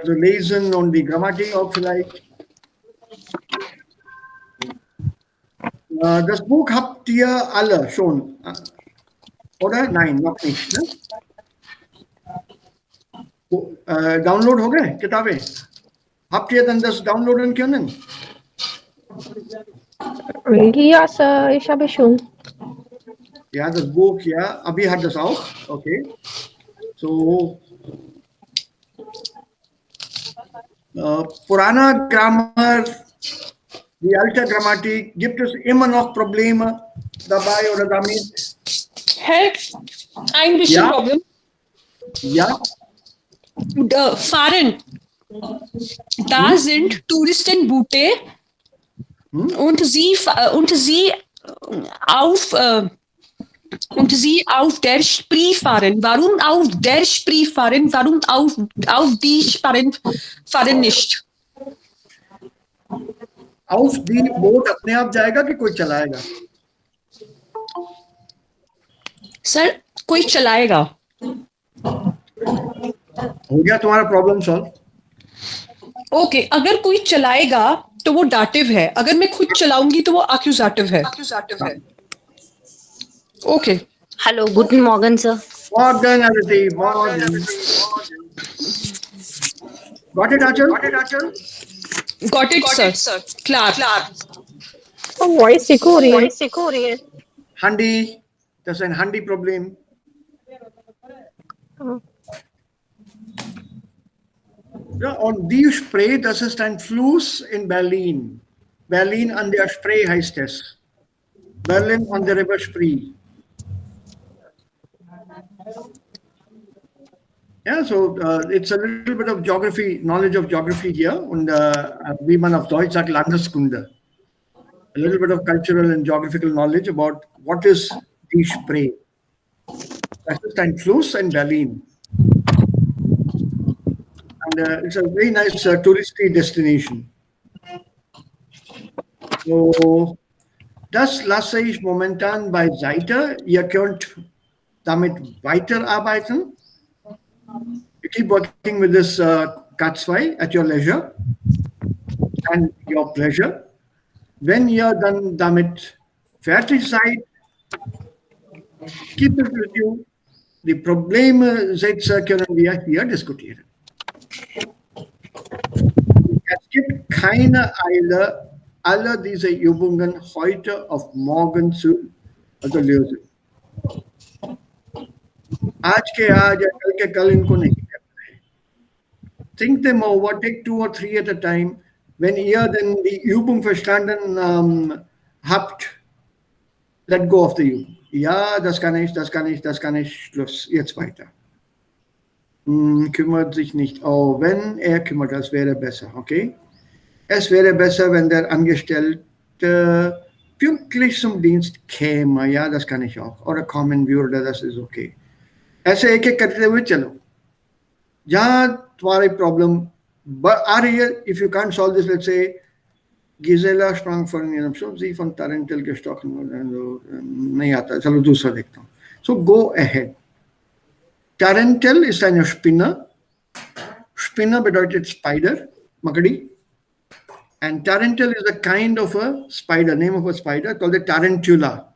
zu lesen und die Grammatik auch vielleicht. Das Buch habt ihr alle schon, oder? Nein, noch nicht. Ne? Download हो गए किताबें? Habt ihr dann das downloaden können? Ja, Sir, ich habe schon. Ja, das Buch, ja. Abi hat das auch. Okay. So, Purana Grammar, die alte Grammatik, gibt es immer noch Probleme dabei oder damit? Hey, ein bisschen Ja. Problem. Ja, Fahren. Da sind Touristenboote und sie auf der Spree fahren. Warum auf der Spree fahren? Warum auf die fahren nicht? auf die boat अपने आप जाएगा कि कोई चलाएगा? Sir कोई चलाएगा. हो गया तुम्हारा प्रॉब्लम सॉल्व? ओके, अगर कोई चलाएगा तो वो डाटिव है, अगर मैं खुद चलाऊंगी तो वो एक्यूजेटिव है. Okay. Hallo, guten Morgen, Sir. Morgen, Aditi, morgen. Got it, Achal? Got it, sir. Klar. Voice security. Handi, das ist ein Handi-Problem. Ja, und die Spree, das ist ein Fluss in Berlin. Berlin an der Spree heißt es. Berlin on the River Spree. Yeah, so it's a little bit of geography, knowledge of geography here, und wie man auf Deutsch sagt, Landeskunde. A little bit of cultural and geographical knowledge about what is die Spree. Das ist ein Fluss in Berlin. And it's a very nice touristy destination. So, das lasse ich momentan beiseite. Ihr könnt damit weiterarbeiten. You keep working with this K2 at your leisure and your pleasure. Wenn ihr dann damit fertig seid, keep it with you. Die Probleme-Sätze können wir hier diskutieren. Es gibt keine Eile, alle diese Übungen heute auf morgen zu lösen. आज के आज या कल के कल इनको नहीं करना है. Think them over, take 2 or 3 at a time. Wenn ihr dann die Übung verstanden habt, let go of the Übung. Ja, das kann ich, Schluss, jetzt weiter. Kümmert sich nicht. Oh, wenn er kümmert, das wäre besser, okay? Es wäre besser, wenn der Angestellte pünktlich zum Dienst käme. Ja, das kann ich auch. Oder kommen würde, das ist okay. ऐसे एक एक करते हुए चलो. जहाँ तुम्हारी problem आ रही है, if you can't solve this, let's say Gisela sprang von ihrem Schutz, sie von Tarantel gestochen नहीं आता, चलो दूसरा देखता हूँ. So go ahead. Tarantel ist eine Spinne. Spinne bedeutet Spider, Makadi. And tarantel is a kind of a spider, name of a spider called the tarantula.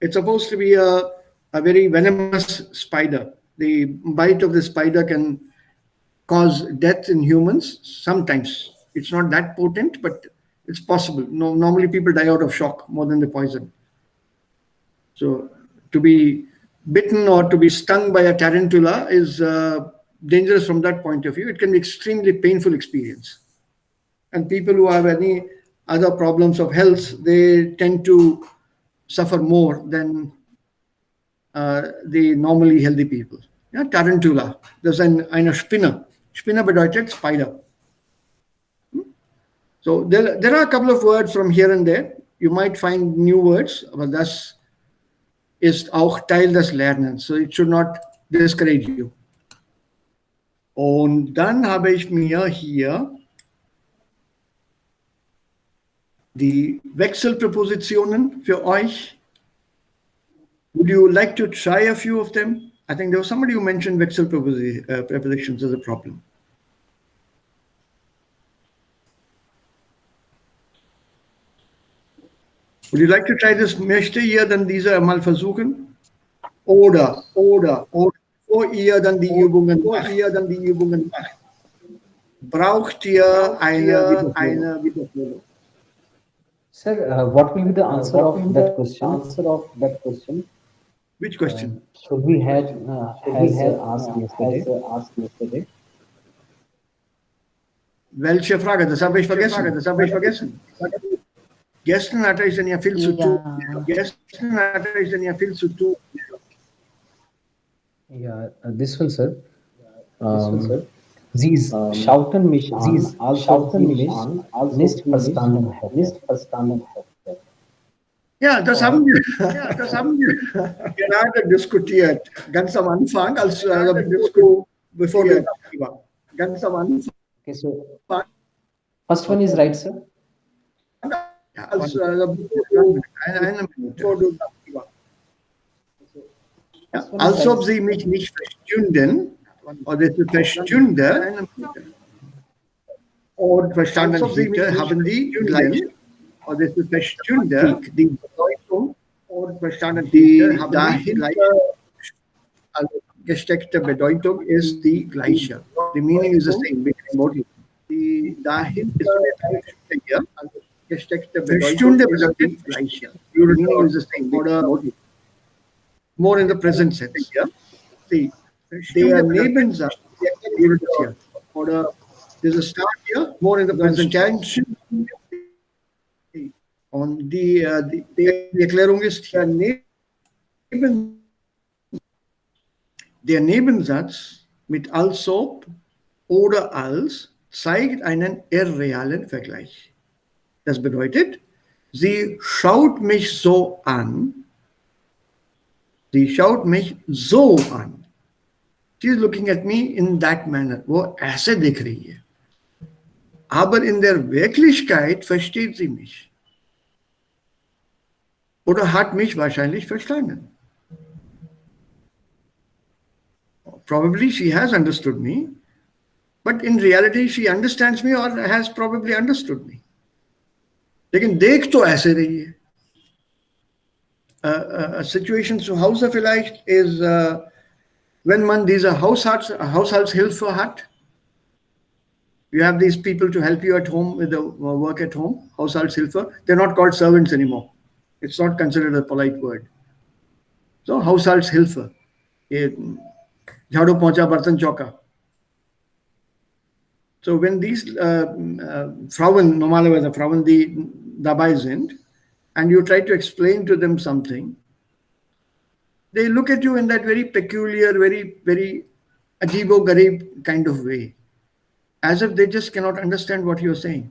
It's supposed to be a very venomous spider. The bite of the spider can cause death in humans sometimes. It's not that potent, but it's possible. No, normally people die out of shock more than the poison. So to be bitten or to be stung by a tarantula is dangerous from that point of view. It can be extremely painful experience. And people who have any other problems of health, they tend to suffer more than the normally healthy people. Ja, Tarantula. Das ist eine Spinne. Spinne bedeutet Spider. So there are a couple of words from here and there. You might find new words, aber das ist auch Teil des Lernens. So it should not discourage you. Und dann habe ich mir hier die Wechselpräpositionen für euch. Would you like to try a few of them? I think there was somebody who mentioned wechsel prepositions as a problem. Would you like to try das möchte ihr dann diese mal versuchen? Oder, bevor ihr dann die Übungen macht, braucht ihr eine Wiederholung. Sir, what will be the answer of that question? Which question? Should we had has asked yesterday? Welche Frage? Das habe ich vergessen. Gestern hatte ich dann ja viel zu tun. Yeah, this one, sir. Sie schauten mich an, als ob sie mich nicht verstanden hätten. Ja, das haben wir gerade diskutiert. Ganz am Anfang, bevor du da war. Ganz am Anfang. Okay, so first one is right, sir. Ja, eine Minute. Ja, als ob sie mich nicht verstünden oder sie verstünde und verstanden hätte, haben die gleich oder sie verstünde die Bedeutung und verstanden die dahinter gesteckte Bedeutung ist die gleiche. The meaning is the same between both. Die dahinter gesteckte Bedeutung ist die gleiche. The meaning is the same. Oder more in the present sense. See, der Nebensatz, oder there's a start here, more in the present tense. Und die Erklärung ist der Nebensatz mit als ob oder als zeigt einen irrealen Vergleich. Das bedeutet, sie schaut mich so an. Sie schaut mich so an. She is looking at me in that manner. वो ऐसे देख रही है. Aber in der Wirklichkeit versteht sie mich. Oder hat mich wahrscheinlich verstanden. Probably she has understood me, but in reality she understands me or has probably understood me. लेकिन देख तो ऐसे रही है. A situation zu Hause vielleicht ist, wenn man diese Haushaltshilfe hat. You have these people to help you at home with the work at home, Haushaltshilfe. They're not called servants anymore. It's not considered a polite word. So Haushaltshilfe. Jhadu pocha, bartan chauka. So when these Frauen, normalerweise Frauen, die dabei sind, and you try to explain to them something, they look at you in that very peculiar, very, very ajibo-garib kind of way, as if they just cannot understand what you're saying.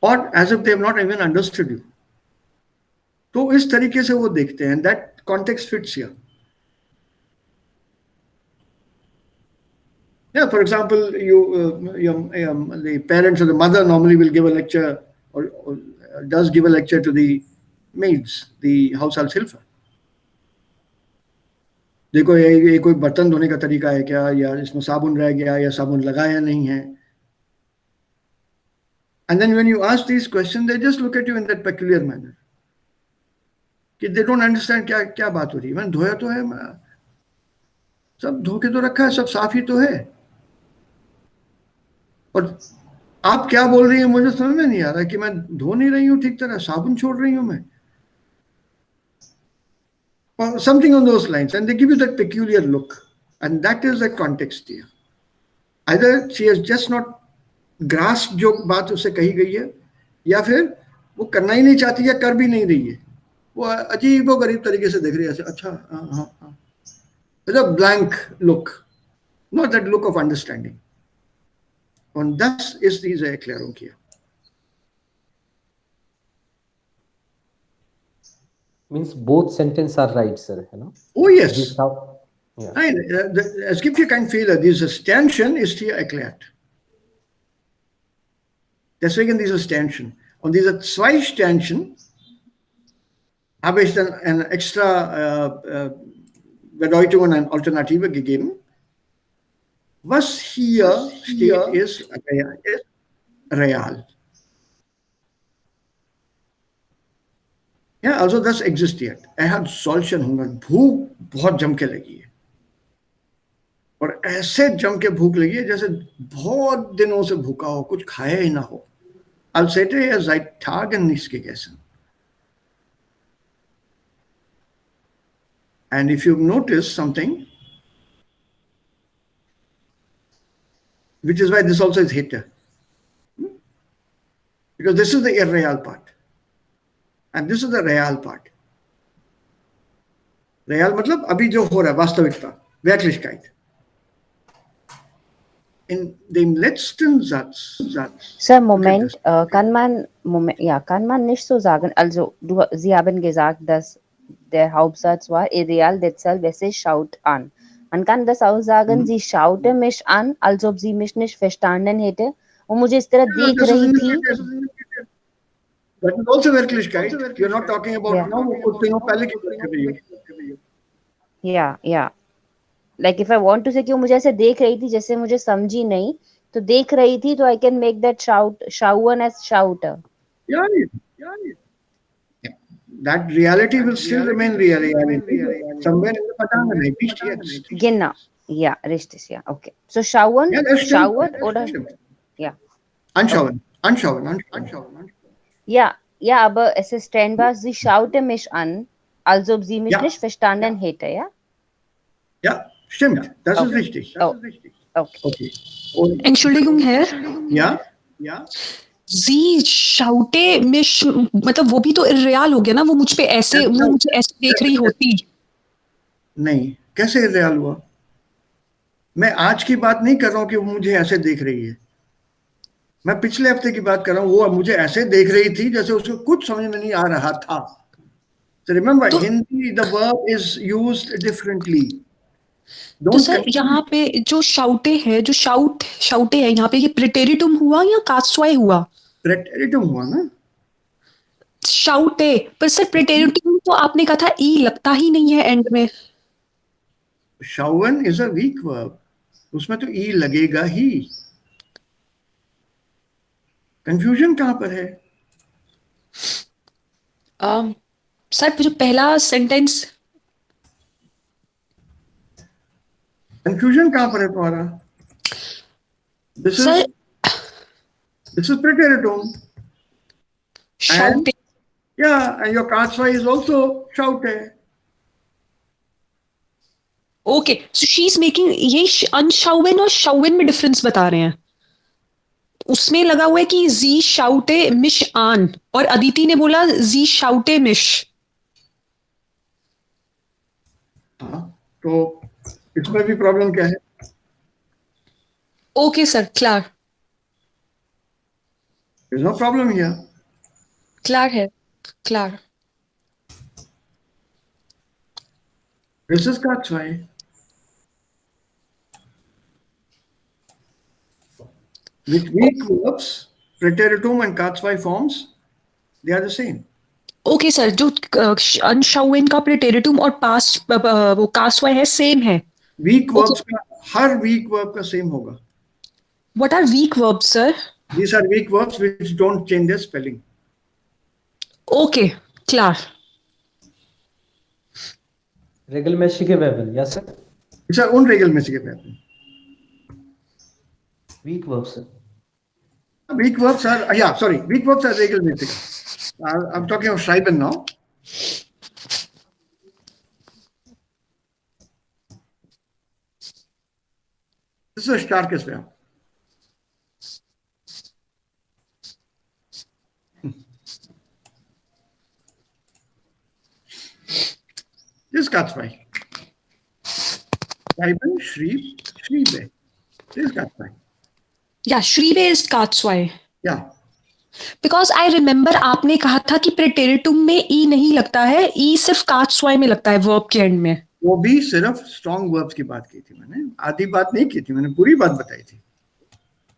Or as if they have not even understood you. तो इस तरीके से वो देखते हैं, and that context fits here. Yeah, for example, the parents or the mother normally will give a lecture or does give a lecture to the maids, the Haushaltshilfe. देखो ये कोई बर्तन धोने का तरीका है क्या, या इसमें साबुन रह गया या साबुन लगाया नहीं है. And then when you ask these questions, they just look at you in that peculiar manner. कि they don't understand क्या बात हो रही है. मैंने धोया तो है, सब धो के तो रखा है, सब साफ ही तो है. और आप क्या बोल रही हैं मुझे समझ में नहीं आ रहा कि मैं धो नहीं रही हूँ ठीक तरह, साबुन छोड़ रही हूँ मैं. Or something on those lines, and they give you that peculiar look, and that is the context here. Either she has just not grasped जो बात उसे कही गई है, या फिर वो करना ही नहीं चाहती है, कर भी नहीं रही है. वो अजीब गरीब तरीके से देख रही है, अच्छा हाँ. It's a blank look, not that look of understanding. Und das ist diese Erklärung hier. Means both sentences are right, sir. You know? Oh yes. Yeah. Nein, es gibt hier keinen Fehler. Diese Sternchen ist hier erklärt. Deswegen dieses Sternchen. Und diese zwei Sternchen habe ich dann eine extra Bedeutung und eine Alternative gegeben. Was hier steht, ist real. Yeah, also das existiert. Er hat solchen Hunger. भूख बहुत जम के लगी है और ऐसे जम के भूख लगी है जैसे बहुत दिनों से भूखा हो, कुछ खाया ही ना हो. Als hätte er seit Tagen nichts gegessen. And if you notice something, which is why this also is hater, because this is the irreal part, and this is the real part. Real मतलब अभी जो हो रहा है वास्तविकता, Wirklichkeit. In dem letzten Satz, Sir, Moment, kann man nicht so sagen. Also, Sie haben gesagt, dass der Hauptsatz war, Ideal deshalb, es schaut an. Man kann das auch sagen, sie schaute mich an, als ob sie mich nicht verstanden hätte und मुझे इस तरह yeah, देख this is रही थी. indicated. That is also Wirklichkeit. You're not talking about Yeah. no, वो कुछ दिनों पहले की बात कर रही हो. Yeah. Like if I want to say कि वो मुझे ऐसे देख रही थी जैसे मुझे समझी नहीं, तो देख रही थी तो I can make that shower as shouter. Yeah, that reality will still remain reality. Somewhere in the Patana, maybe yes. Genau. Ja, richtig, ja, okay. So schauen, Ja, das stimmt. schauen oder? Das stimmt. Ja. Anschauen. Ja, aber es ist trennbar, sie schaute mich an, als ob sie mich Ja. nicht verstanden hätte, ja? Ja, stimmt. Das ist richtig. Okay. Und, Entschuldigung, Herr. ja? जी शाउटे मिश मतलब वो भी तो इर्रेल हो गया ना, वो मुझ पे ऐसे वो मुझे ऐसे देख रही होती. नहीं, कैसे रियल हुआ? मैं आज की बात नहीं कर रहा हूँ कि वो मुझे ऐसे देख रही है. मैं पिछले हफ्ते की बात कर रहा हूँ, वो मुझे ऐसे देख रही थी जैसे उसको कुछ समझ में नहीं आ रहा था. So remember, Hindi, the verb is used differently. तो सर यहाँ पे जो शाउटे है, जो शाउटे है यहाँ पे, ये प्रेटेरिटुम हुआ या कास्वाई हुआ? प्रेटेरिटुम हुआ ना. शाउटे पर सर प्रेटेरिटुम तो आपने कहा था ई लगता ही नहीं है एंड में. शाउन इज अ वीक वर्ब, उसमें तो ई लगेगा ही. कंफ्यूजन कहाँ पर है? सर जो पहला सेंटेंस, कंफ्यूजन कहाँ पर है तुम्हारा? This is preteritum. शाउटे. And your katsva is also shaute. Okay, so she is making, ये अनशाउन और शाउन में डिफरेंस बता रहे हैं. उसमें लगा हुआ है कि जी शाउटे मिश आन और अदिति ने बोला जी शाउटे मिश. तो इसमें भी प्रॉब्लम क्या है? Okay sir, clear. There's no problem here. Clear है, clear. This is katsva. With weak verbs, preteritum and katsva forms, they are the same. Okay sir, जो अनशाउन का प्रेटेरिटुम और पास्ट वो कास्वाई है, सेम है. वीक वर्ब्स का हर वीक वर्ब का सेम होगा. What are weak verbs sir? These are weak verbs which don't change their spelling. Okay, clear. Regelmäßige Verben, ja, sir. These are unregelmäßige Verben. Weak verbs, sir. Weak verbs are, weak verbs are regelmäßig. I'm talking of Schreiben now. This is a starkest verb. This is Katzwei. Schreiben, schrieb, schriebe. This is Katzwei. या श्रीबे is Katzwei. Yeah. Because I remember आपने कहा था कि प्रेटेरिटुम में ई नहीं लगता है, ई सिर्फ कात्स्वाई में लगता है वर्ब के एंड में. वो भी सिर्फ स्ट्रॉन्ग वर्ब्स की बात की थी मैंने, आधी बात नहीं की थी, मैंने पूरी बात बताई थी.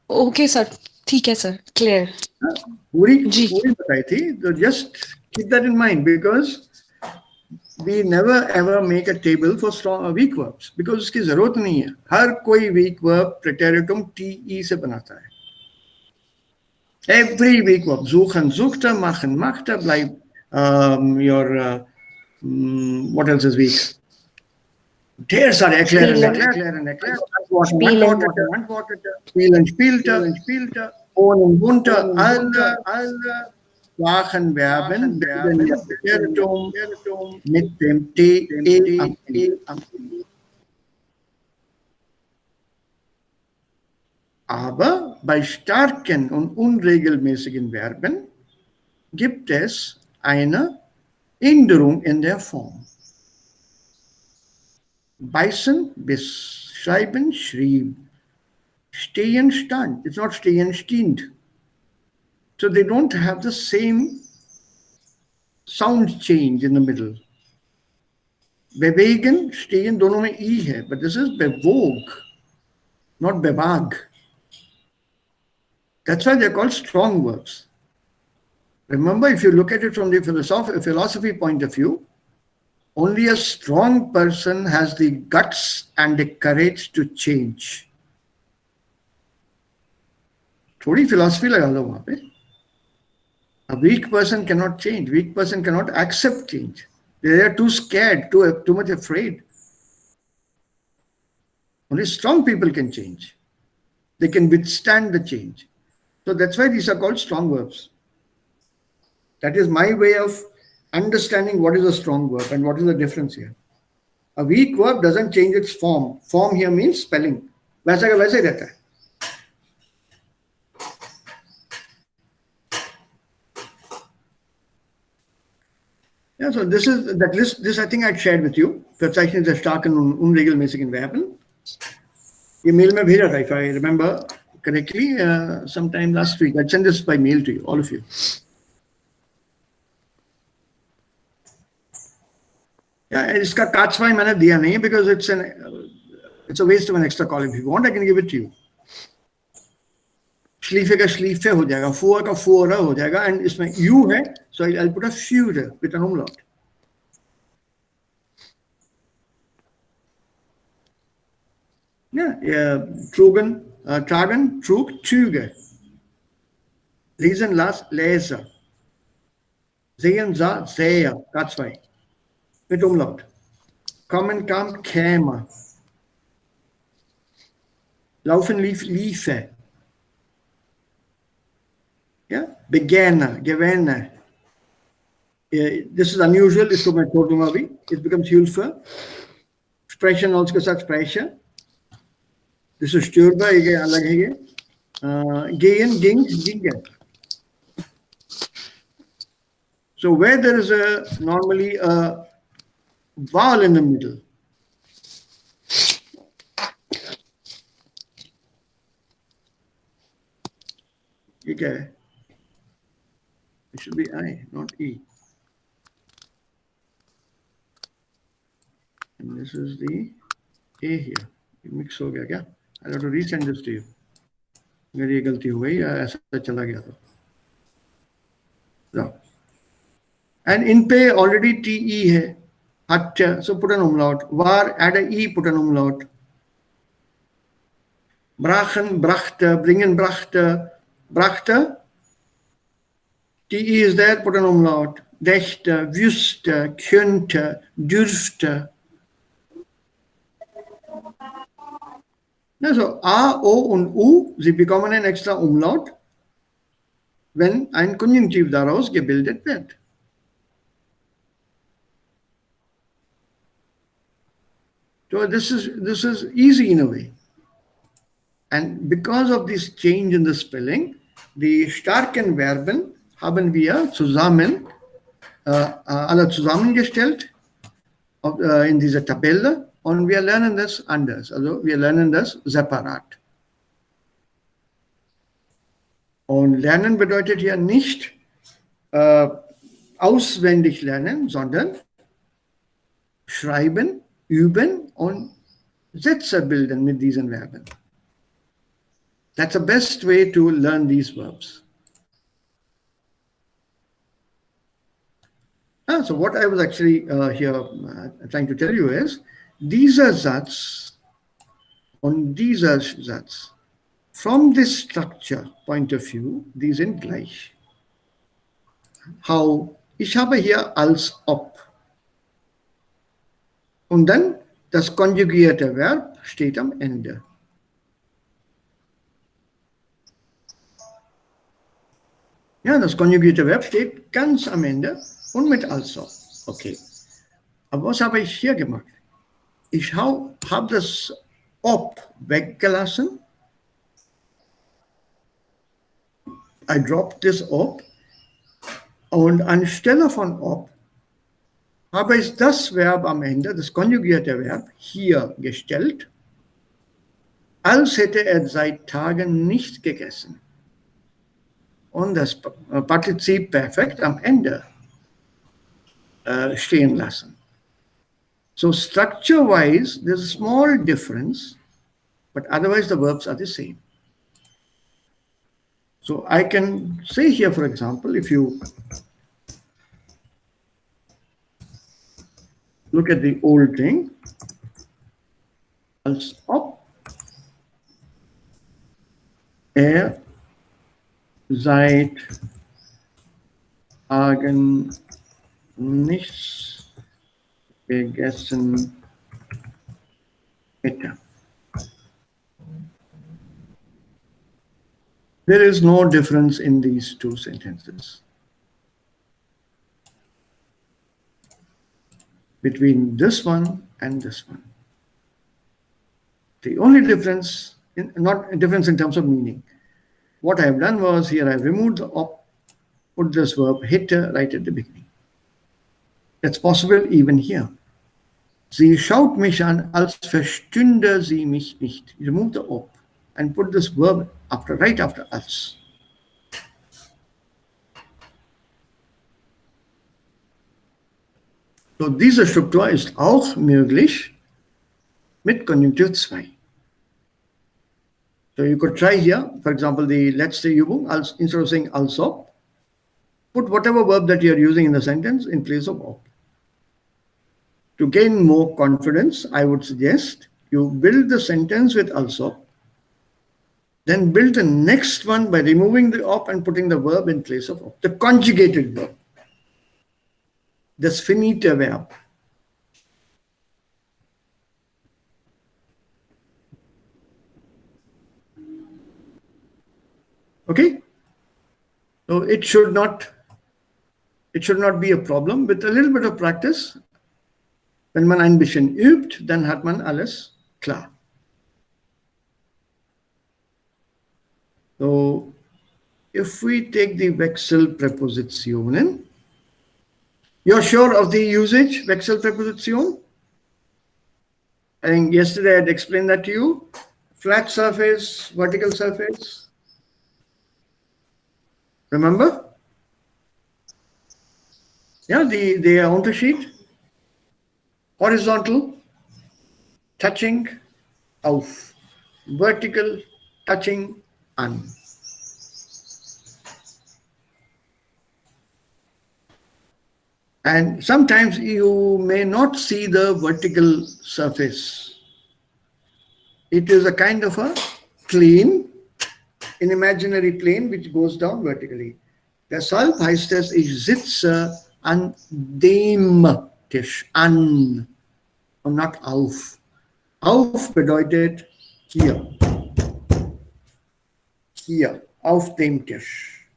ओके सर, ठीक है सर, क्लियर. पूरी बताई थी. तो just keep that in mind because we never ever make a table for strong weak verbs because उसकी जरूरत नहीं है. हर कोई weak verb preteritum te से बनाता है. Every weak verb, suchen, suchte, machen, machte, what else is weak? ढेर सारे erklären, Spielen. erklären, antworten, Spielen. spielen, spielte, wohnen, wohnte, alle Sprachen Verben bilden ihr Präteritum mit dem TE am Ende. Aber bei starken und unregelmäßigen Verben gibt es eine Änderung in der Form. Beißen, biss, schreiben, schrieb, stehen, stand. It's not stehen, stehend. So they don't have the same sound change in the middle. Bewegen, stehen, दोनों में E है, but this is bewog, not bewag. That's why they're called strong verbs. Remember, if you look at it from the philosophy point of view, only a strong person has the guts and the courage to change. थोड़ी philosophy लगा लो वहाँ पे. A weak person cannot change. Weak person cannot accept change. They are too scared, too much afraid. Only strong people can change. They can withstand the change. So that's why these are called strong verbs. That is my way of understanding what is a strong verb and what is the difference here. A weak verb doesn't change its form. Form here means spelling. वैसा का वैसे ही रहता है. Yeah, so this is that list. This I think I'd shared with you. Verzeichnis der starken und unregelmäßigen Verben. ये mail में भेजा था, if I remember correctly, sometime last week. I sent this by mail to you, all of you. Yeah, इसका काचवाई मैंने दिया नहीं because it's a waste of an extra column. If you want, I can give it to you. Schliefe का schliefe हो जाएगा, fuhr का fuhrer हो जाएगा, and इसमें u है, so I'll put a Führer with an umlaut. Yeah, trugen, tragen, trug, Züge. Lesen, las, Leser. Sehen, sah, Seher, K2. Mit Umlaut. Kommen, kam, käme. Laufen, lief, liefe. Yeah, beginner, gewinner. This is unusual. इसको मैं छोड़ दूंगा अभी. It becomes Hilfe. Sprechen also के साथ Sprecher. This is Stürber, ये अलग है ये. Gehen, ging, ginge. So where there is normally a vowel in the middle, ये क्या है? It should be I, not E. And this is the A here. It mix हो गया क्या? I'll have to resend this to you. मेरी ये गलती हो गई या ऐसा चला गया था. So, and in पे already TE है. Hatcha, so put an umlaut. Var, add a E, put an umlaut. Brachen, brachte, bringen, brachte, brachte. TE is there, put an umlaut. Dächte, wüsste, könnte, dürfte. So A, O und U, sie bekommen ein extra Umlaut, wenn ein Konjunktiv daraus gebildet wird. So this is easy in a way. And because of this change in the spelling, die starken Verben haben wir zusammen, alle zusammengestellt in dieser Tabelle. Und wir lernen das anders, also wir lernen das separat. Und lernen bedeutet hier nicht auswendig lernen, sondern schreiben, üben und Sätze bilden mit diesen Verben. That's the best way to learn these verbs. So what I was actually here trying to tell you is, dieser Satz und dieser Satz, from this structure point of view, die sind gleich. How Ich habe hier als ob. Und dann das konjugierte Verb steht am Ende. Ja, das konjugierte Verb steht ganz am Ende und mit also. Okay. Aber was habe ich hier gemacht? Ich habe das ob weggelassen. I dropped this ob. Und anstelle von ob habe ich das Verb am Ende, das konjugierte Verb, hier gestellt, als hätte er seit Tagen nicht gegessen. Und das Partizip Perfekt am Ende stehen lassen. So structure-wise, there's a small difference, but otherwise the verbs are the same. So I can say here, for example, if you look at the old thing, als ob er seit Tagen nichts gegessen hätte. There is no difference in these two sentences between this one and this one. The only difference, not a difference in terms of meaning. What I have done was here I have removed the op, put this verb hätte right at the beginning. That's possible even here. Sie schaut mich an, als verstünde sie mich nicht. You remove the op and put this verb after, right after als. So, diese Struktur ist auch möglich mit Konjunktiv 2. So you could try here, for example, the letzte Übung, als, instead of saying als ob, put whatever verb that you are using in the sentence in place of ob. To gain more confidence, I would suggest you build the sentence with als ob, then build the next one by removing the op and putting the verb in place of op, the conjugated verb, das finite verb. Okay? So it should not be a problem. With a little bit of practice, wenn man ein bisschen übt, dann hat man alles klar. So, if we take the Wechselpräpositionen, you're sure of the usage, Wechselpräposition? I think yesterday I had explained that to you. Flat surface, vertical surface. Remember? Yeah, the Unterschied. Horizontal, touching, auf. Vertical, touching, an. And sometimes you may not see the vertical surface. It is a kind of a plane, an imaginary plane which goes down vertically. Deshalb heißt es, ich sitze an dem Tisch, an und not auf. Auf bedeutet hier. Hier, auf dem Tisch.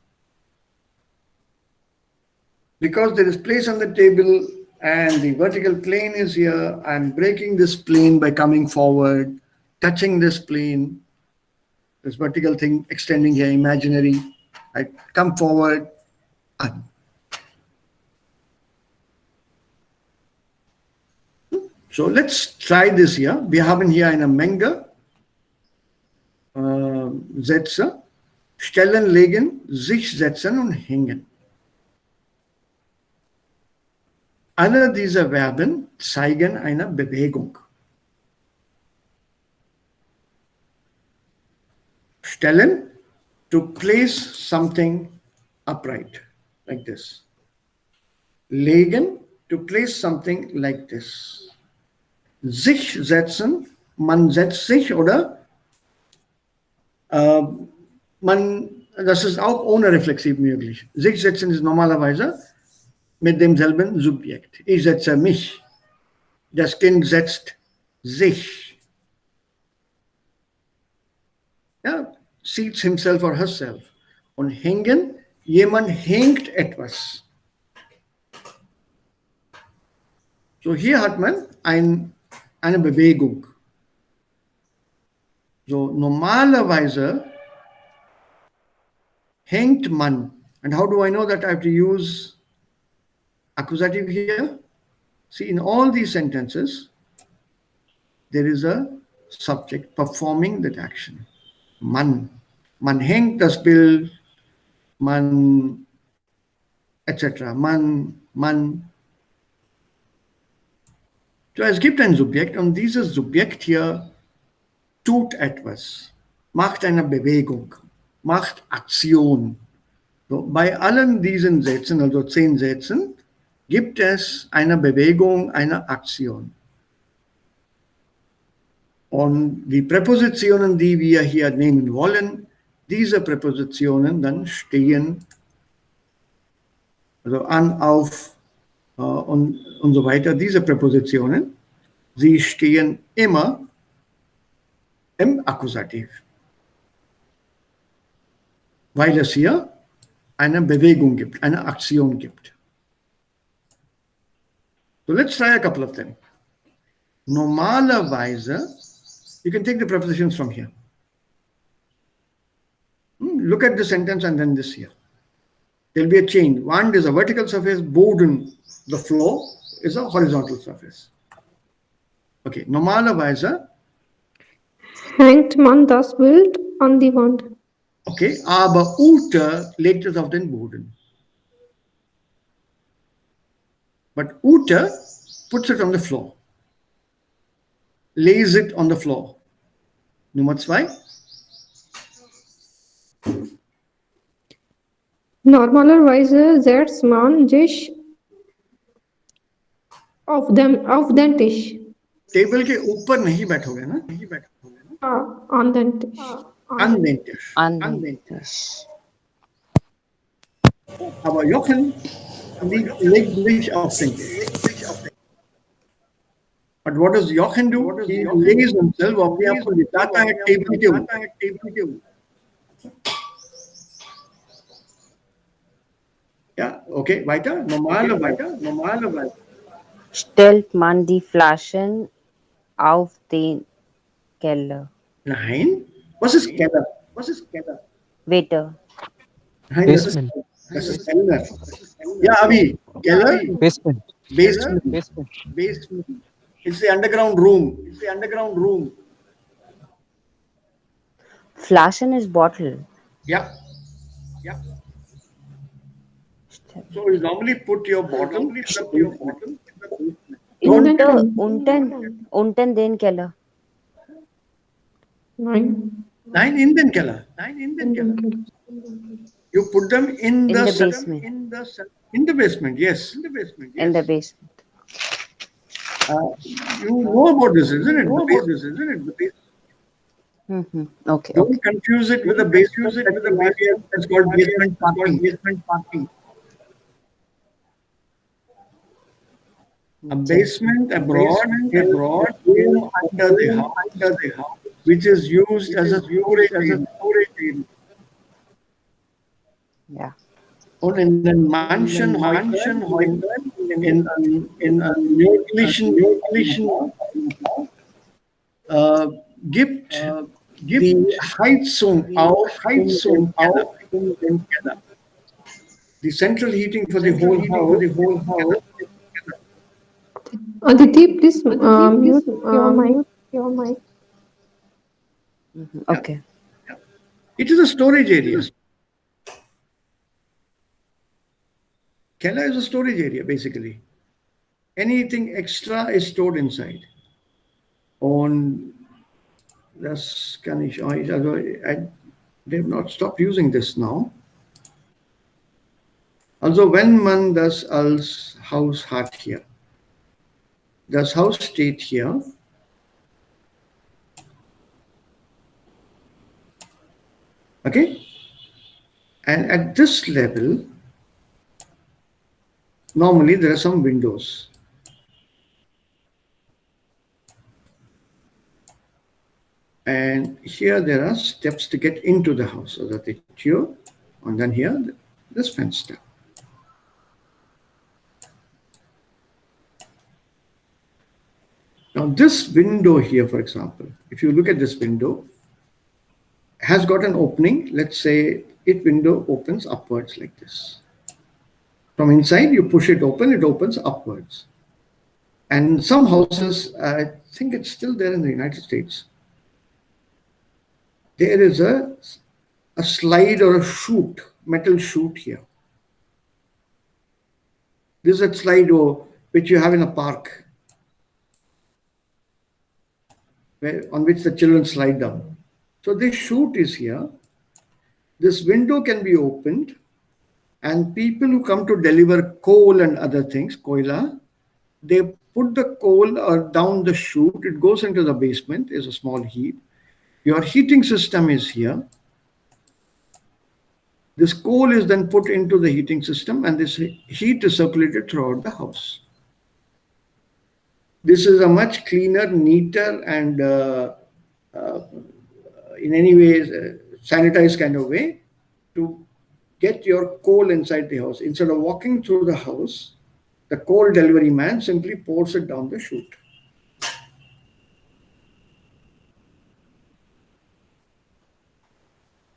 Because there is place on the table and the vertical plane is here, I'm breaking this plane by coming forward, touching this plane, this vertical thing extending here, imaginary. I come forward, an. So let's try this here. Wir haben hier eine Menge Sätze. Stellen, legen, sich setzen und hängen. Alle diese Verben zeigen eine Bewegung. Stellen, to place something upright, like this. Legen, to place something like this. Sich setzen, man setzt sich, oder? Das ist auch ohne reflexiv möglich. Sich setzen ist normalerweise mit demselben Subjekt. Ich setze mich. Das Kind setzt sich. Ja, seats himself or herself. Und hängen, jemand hängt etwas. So, hier hat man eine Bewegung. So, normalerweise hängt man. And how do I know that I have to use accusative here? See, in all these sentences, there is a subject performing that action. Man. Man hängt das Bild, man, etc. Man. So, es gibt ein Subjekt und dieses Subjekt hier tut etwas, macht eine Bewegung, macht Aktion. So, bei allen diesen Sätzen, also 10 Sätzen, gibt es eine Bewegung, eine Aktion. Und die Präpositionen, die wir hier nehmen wollen, diese Präpositionen dann stehen, also an, auf und so weiter, diese Präpositionen, sie stehen immer im Akkusativ, weil es hier eine Bewegung gibt, eine Aktion gibt. So let's try a couple of them. Normalerweise, you can take the prepositions from here. Look at the sentence and then this here. There will be a change. One is a vertical surface, Boden, the floor is a horizontal surface. Okay, normalerweise. Hängt man das Bild an die Wand? Okay, aber Ute legt es auf den Boden. But Ute puts it on the floor. Lays it on the floor. Nummer 2. Normalerweise setzt man sich auf den Tisch. Table के ऊपर नहीं बैठोगे ना, An den Tisch. an den Tisch. An den Tisch. Aber Jochen legt sich auf den Tisch. But what does Jochen do? He lays himself अपने आप को लिटाता है table के ऊपर. Ja, okay, weiter. Normalerweise. Stellt man die Flaschen auf den Keller. Nein. Was ist Keller? Waiter. Nein, Basement. das ist Keller. Ja, Abi, Keller? Basement. Basement. It's the underground room. Flaschen is bottle. Yeah. So you normally put your bottle. Unten den Keller. Nein. Nein, in den Keller. You put them in the basement. In the basement, yes. In the basement. You know about this, isn't it? The basement. Okay. Don't confuse it with the basement. It's called basement parking. A basement abroad room under the house, which is used as a storage area. Yeah. Und in den manchen Häusern, in nördlichen gibt die Heizung auch in den Keller. The central heating for the whole house. Aditi, please mute your mic. Okay. It is a storage area. Keller is a storage area, basically. Anything extra is stored inside. Und das kann ich euch, also they have not stopped using this now. Also wenn man das als Haus hat hier, das Haus steht hier, okay? And at this level, normally there are some windows. And here there are steps to get into the house. So that it's here, and then here, this fence step. Now this window here, for example, if you look at this window, has got an opening. Let's say it window opens upwards like this. From inside, you push it opens upwards. And some houses, I think it's still there in the United States, there is a slide or a chute, metal chute here. This is a slide which you have in a park, on which the children slide down. So this chute is here. This window can be opened, and people who come to deliver coal and other things, koila, they put the coal or down the chute. It goes into the basement. There's a small heap. Your heating system is here. This coal is then put into the heating system, and this heat is circulated throughout the house. This is a much cleaner, neater, and in any way sanitized kind of way to get your coal inside the house. Instead of walking through the house, the coal delivery man simply pours it down the chute.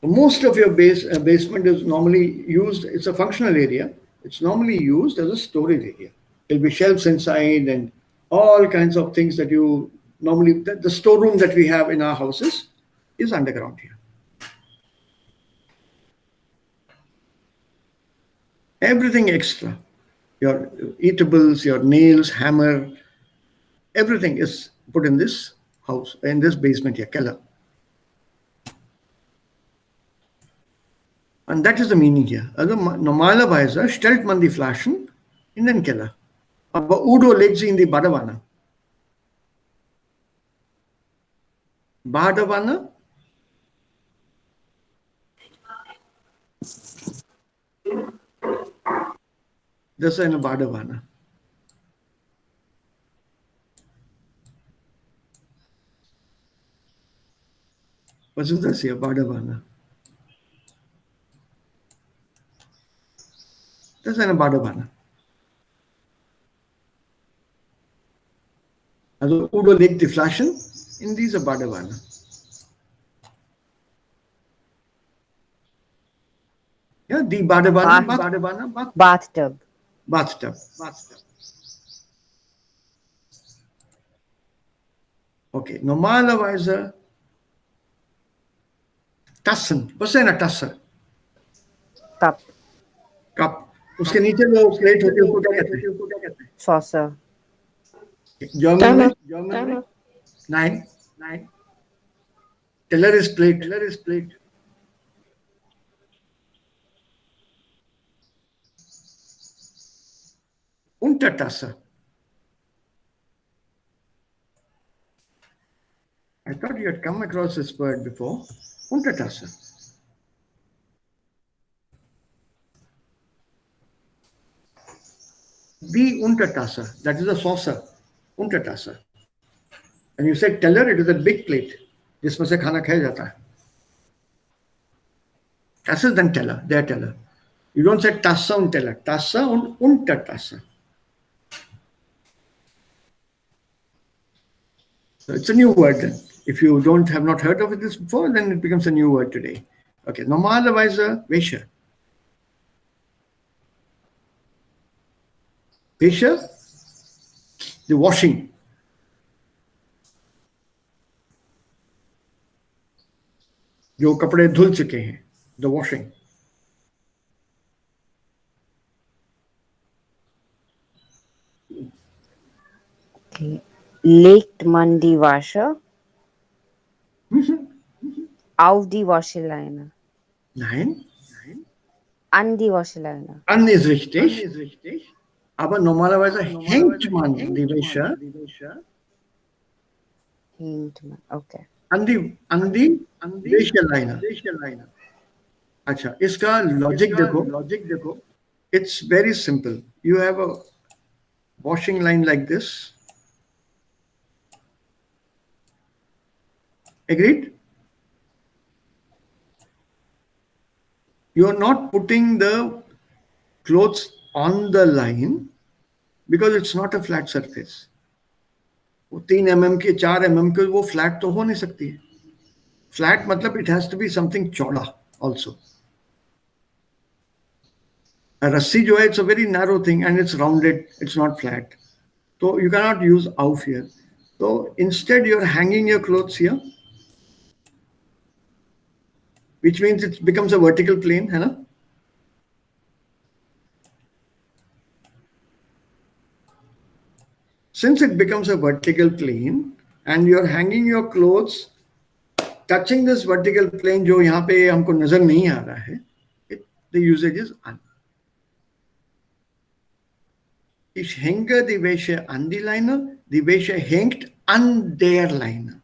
Most of your basement is normally used, it's a functional area. It's normally used as a storage area. There'll be shelves inside and all kinds of things that you normally, the storeroom that we have in our houses is underground here. Everything extra, your eatables, your nails, hammer, everything is put in this house, in this basement here, keller. Und that is the meaning here. Also normalerweise stellt man die Flaschen in den Keller. Aber Udo legt sie in die Badewanne. Badewanne? Das ist eine Badewanne. Was ist das hier? Badewanne. Das ist eine Badewanne. Also Udo legt die Flaschen in diese Badewanne. Ja, die Badewanne. Bathtub. Bathtub. Okay, normalerweise Tassen. Was ist eine Tasse? Cup. Cup. उसके नीचे जो plate होती है उसको क्या कहते हैं? Saucer. German में? Nein. Teller is plate. Untertasse. I thought you had come across this word before. Untertasse. Die Untertasse, that is a saucer. Untertasse. And you said teller, it is a big plate. जिसमें से खाना खाया जाता है. Tasse then teller, their teller. You don't say Tasse und Teller. Tasse und Untertasse. So it's a new word then. If you have not heard of this before, then it becomes a new word today. Okay, normalerweise Wäsche. Wäsche, the washing. जो कपड़े धुल चुके हैं, the washing. Okay. Legt man die Wäsche auf die Waschleine? Nein. An die Waschleine. An ist richtig. Aber normalerweise hängt man die Wäsche. Hängt man, okay. An die Wäscheleine. अच्छा, इसका logic देखो. It's very simple. You have a washing line like this. Agreed? You're not putting the clothes on the line because it's not a flat surface. वो 3 mm के 4 mm के वो flat तो हो नहीं सकती है. Flat मतलब it has to be something चौड़ा also. A रस्सी जो है it's a very narrow thing and it's rounded, it's not flat. So you cannot use auf here. So instead you're hanging your clothes here, which means it becomes a vertical plane, है ना? Since it becomes a vertical plane and you're hanging your clothes touching this vertical plane जो यहाँ पे हमको नजर नहीं आ रहा है, the usage is an. Ich hänge die Wäsche an die Leine, die Wäsche hängt an der Leine.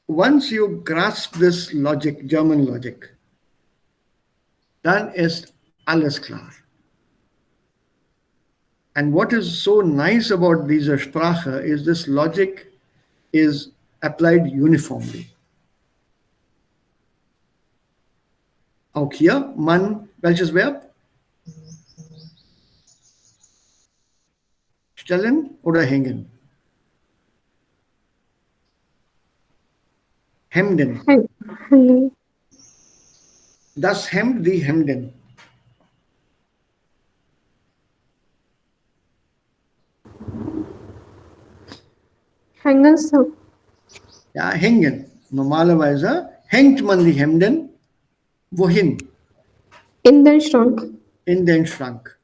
Once you grasp this logic, German logic, dann ist alles klar. And what is so nice about diese Sprache is this logic is applied uniformly. Auch hier, man, welches Verb? Stellen oder hängen? Hemden. Hanging. Das Hemd, die Hemden. Hängen, Sir. Ja, hängen. Normalerweise hängt man die Hemden wohin? In den Schrank. In den Schrank.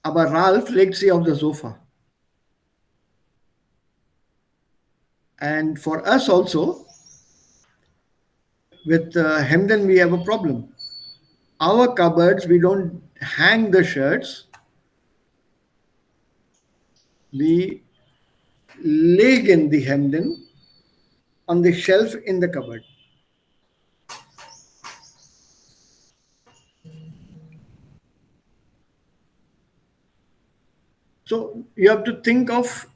Aber Ralf legt sie auf das Sofa. And for us also, with Hemden we have a problem. Our cupboards, we don't hang the shirts. We legen die Hemden on the shelf in the cupboard. So you have to think of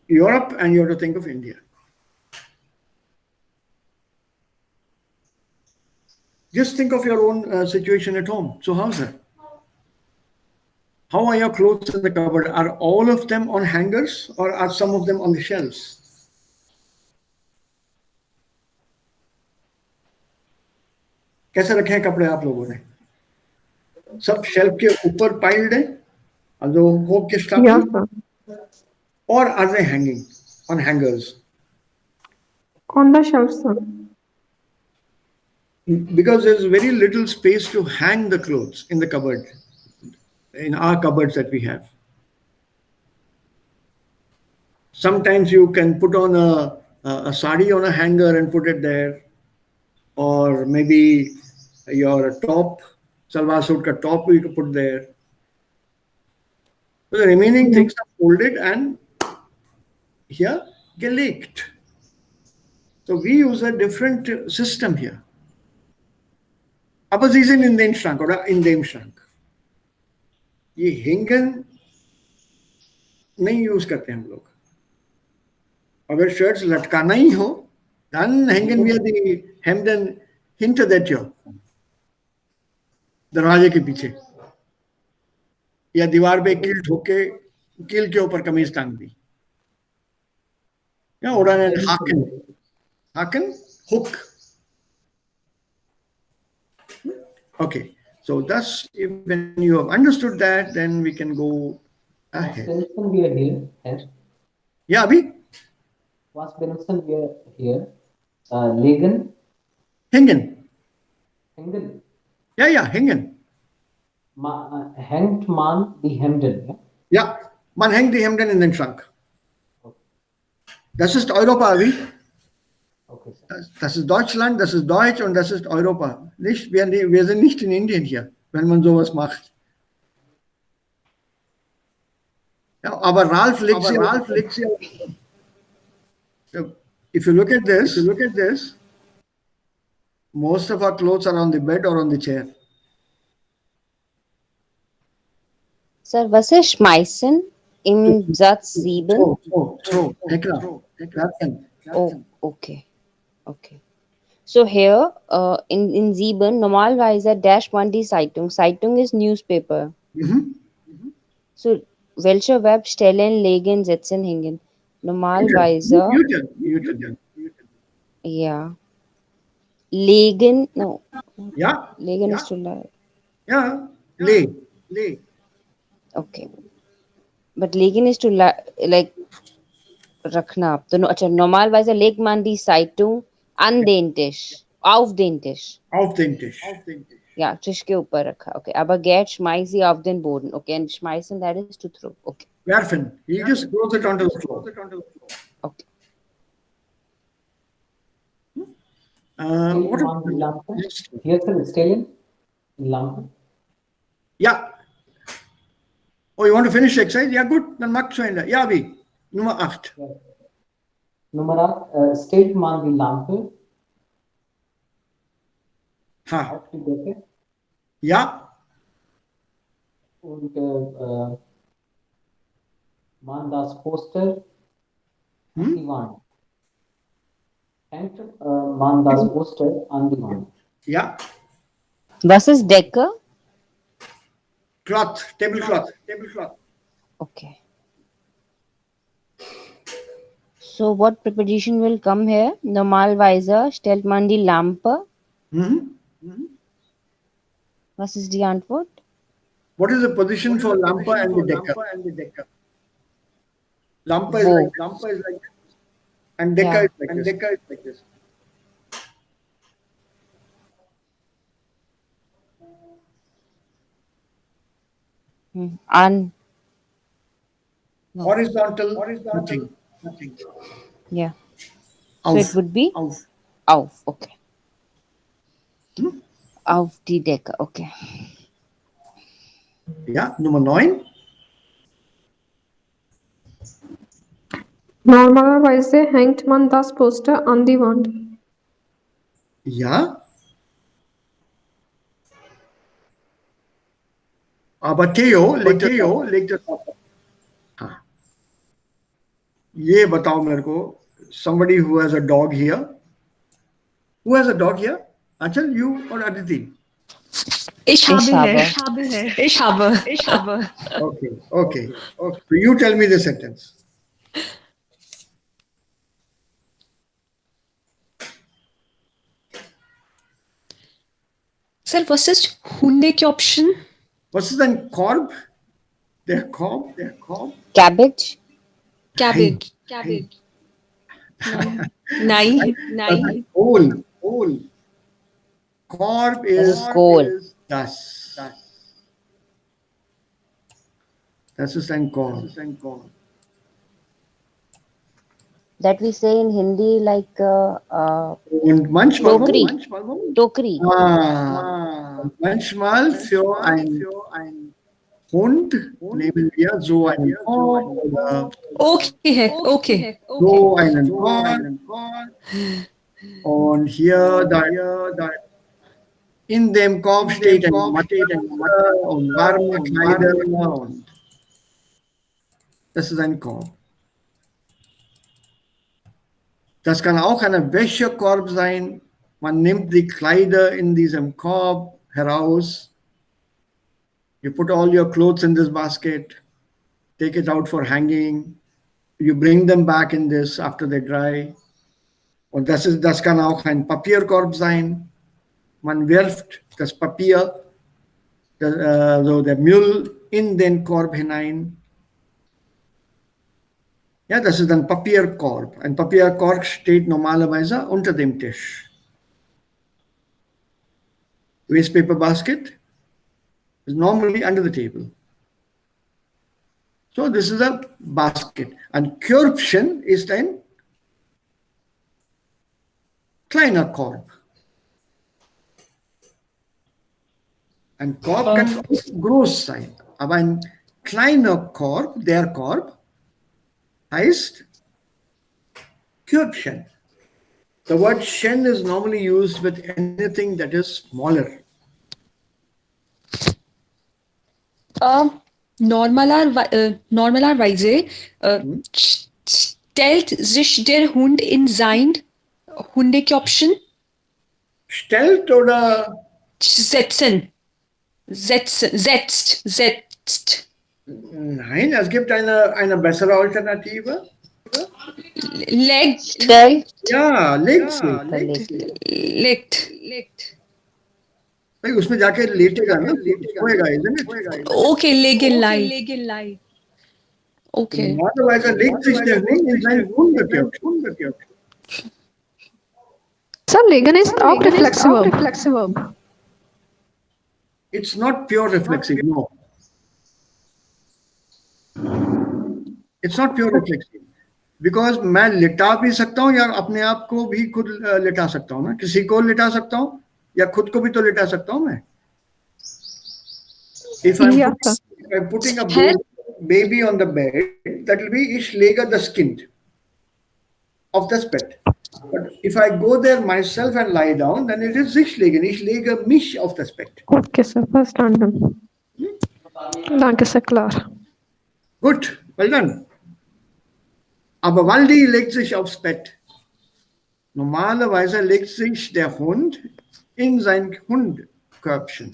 Europe and you have to think of India. Just think of your own situation at home. So how's that? How are your clothes in the cupboard? Are all of them on hangers or are some of them on the shelves? कैसे रखे हैं कपड़े आप लोगों ने? सब shelf के ऊपर पाइल्ड है, और जो होक के stuff, Yeah, sir. or are they hanging on hangers? On the shelf, sir. Because there's very little space to hang the clothes in the cupboard, in our cupboards that we have. Sometimes you can put on a sari on a hanger and put it there, or maybe your top, salwar suit ka top you can put there. So the remaining things are folded and here gelegt. So we use a different system here. Aber sie sind in den Schrank oder in dem Schrank. ये hängen नहीं use करते हम लोग. अगर shirts लटकाना ही हो, dann hängen wir die Hemden hinter der Tür, दरवाजे के पीछे, या दीवार पे कील ठोक के कील के ऊपर कमीज टांग दी. Ja, oder einen Haken, hook. Okay, so that's, when you have understood that, then we can go ahead. Was benutzen wir hier? Herr? Yeah, Abhi? Was benutzen wir hier? Legen? Hängen. Hängen? Ja, hängen. Hängt man die Hemden? Ja? Ja, man hängt die Hemden in den Schrank. Das ist Europa, Abhi. Okay, sir. Das ist Deutschland, das ist Deutsch und das ist Europa. Nicht, wir sind nicht in Indien hier, wenn man sowas macht. Ja, aber Ralf legt sie. If you look at this, Most of our clothes are on the bed or on the chair. Sir, was ist schmeißen im Satz 7? Throw. Hekra. Werfen. Oh, okay. Okay. So here, in 7, normalerweise dash man die Zeitung. Zeitung is newspaper. Mhm. So, welche Verb stellen, legen, setzen, hängen? Normalerweise, You tell. ja. Legen, no. Yeah. Legen is to lie. Yeah. Lay. Okay. But legen is to like रखना. तो अच्छा normalerweise legt man die Zeitung an den Tisch, auf den Tisch. Auf den Tisch. Ja, Tisch के ऊपर रखा. Okay. Aber Gerd schmeißt sie auf den Boden. Okay. And schmeißen, that is to throw. Okay. Werfen. He just throws it onto the floor. Okay. What Mann, die Lampe. Hier ist stellen. Lampe. Yeah. Oh, you want to finish the exercise? Yeah, good. Dann magst du Ende. Ja, wie? Nummer 8. Nummer 8. Stellt man die Lampe Ha. auf die Decke Ja. und man das Poster an die Wand. Hängt man das Poster an die Wand. Ja. Was ist Decke? Cloth. Tablecloth. Okay. So what preposition will come here? Normalerweise stellt man die Lampe. Mhm. Was ist die Antwort? What is the position for Lampa and the Decker? Lampa is Wo? like and Decker Yeah. is like this. An. Horizontal. Nothing. Yeah. Auf. So it would be auf. Okay. Auf die Decke. Okay. Ja, Nummer 9. Normalerweise hängt man das Poster an die Wand. Ja. Aber Theo legt es auf. हाँ. ये बताओ मेरे को, somebody who has a dog here. Who has a dog here? Achal, you or Aditi? Ich habe है. Okay. So you tell me the sentence. Sir, was ist Hunde की option? Was ist ein Korb? Der Korb? Cabbage. Cabbage. Nein. Coal. Korb is Coal. das. Das ist ein Korb. That we say in Hindi like Und manchmal Tokri. manchmal für ein Hund nehmen wir so einen Korb oder Okay. so einen Korb. Und hier da in dem Korb steht ein Matratze und warme Kleider und das ist ein Korb. Das kann auch ein Wäschekorb sein. Man nimmt die Kleider in diesem Korb heraus. You put all your clothes in this basket, take it out for hanging. You bring them back in this after they dry. Und das kann auch ein Papierkorb sein. Man wirft das Papier, so der Müll in den Korb hinein. Ja, das ist ein Papierkorb. Ein Papierkorb steht normalerweise unter dem Tisch. Waste paper basket is normally under the table. So this is a basket. Ein Körbchen ist ein kleiner Korb. Ein Korb kann groß sein, aber ein kleiner Korb, der Korb, heißt Körbchen. The word shen is normally used with anything that is smaller. Normalerweise stellt sich der Hund in sein Hundeköpfchen Stellt oder setzen. Setzt. nein, es gibt eine bessere Alternative. Legt. Stellt. Ja, legt sich. Legt. भाई उसमें जाके लेटेगा ना, सोएगा, isn't it? Okay, Legelei. Okay. Normalerweise legt sich der Hund in sein Hundeköpfchen. Sir, legen ist auch reflexive verb. It's not pure reflexive, no. It's not pure reflexive. Because मैं लिटा भी सकता हूँ या अपने आप को भी खुद लिटा सकता हूँ ना, किसी को लिटा सकता हूँ या खुद को भी तो लिटा सकता हूँ मैं. If I'm putting a baby on the bed, that will be ich lege das Kind of das Bett. But if I go there myself and lie down, then it is ich legen. Ich lege mich auf das Bett. Okay, sir. Verstanden. Danke, sehr klar. Gut, well done. Aber Waldi legt sich aufs Bett. Normalerweise legt sich der Hund in sein Hundkörbchen.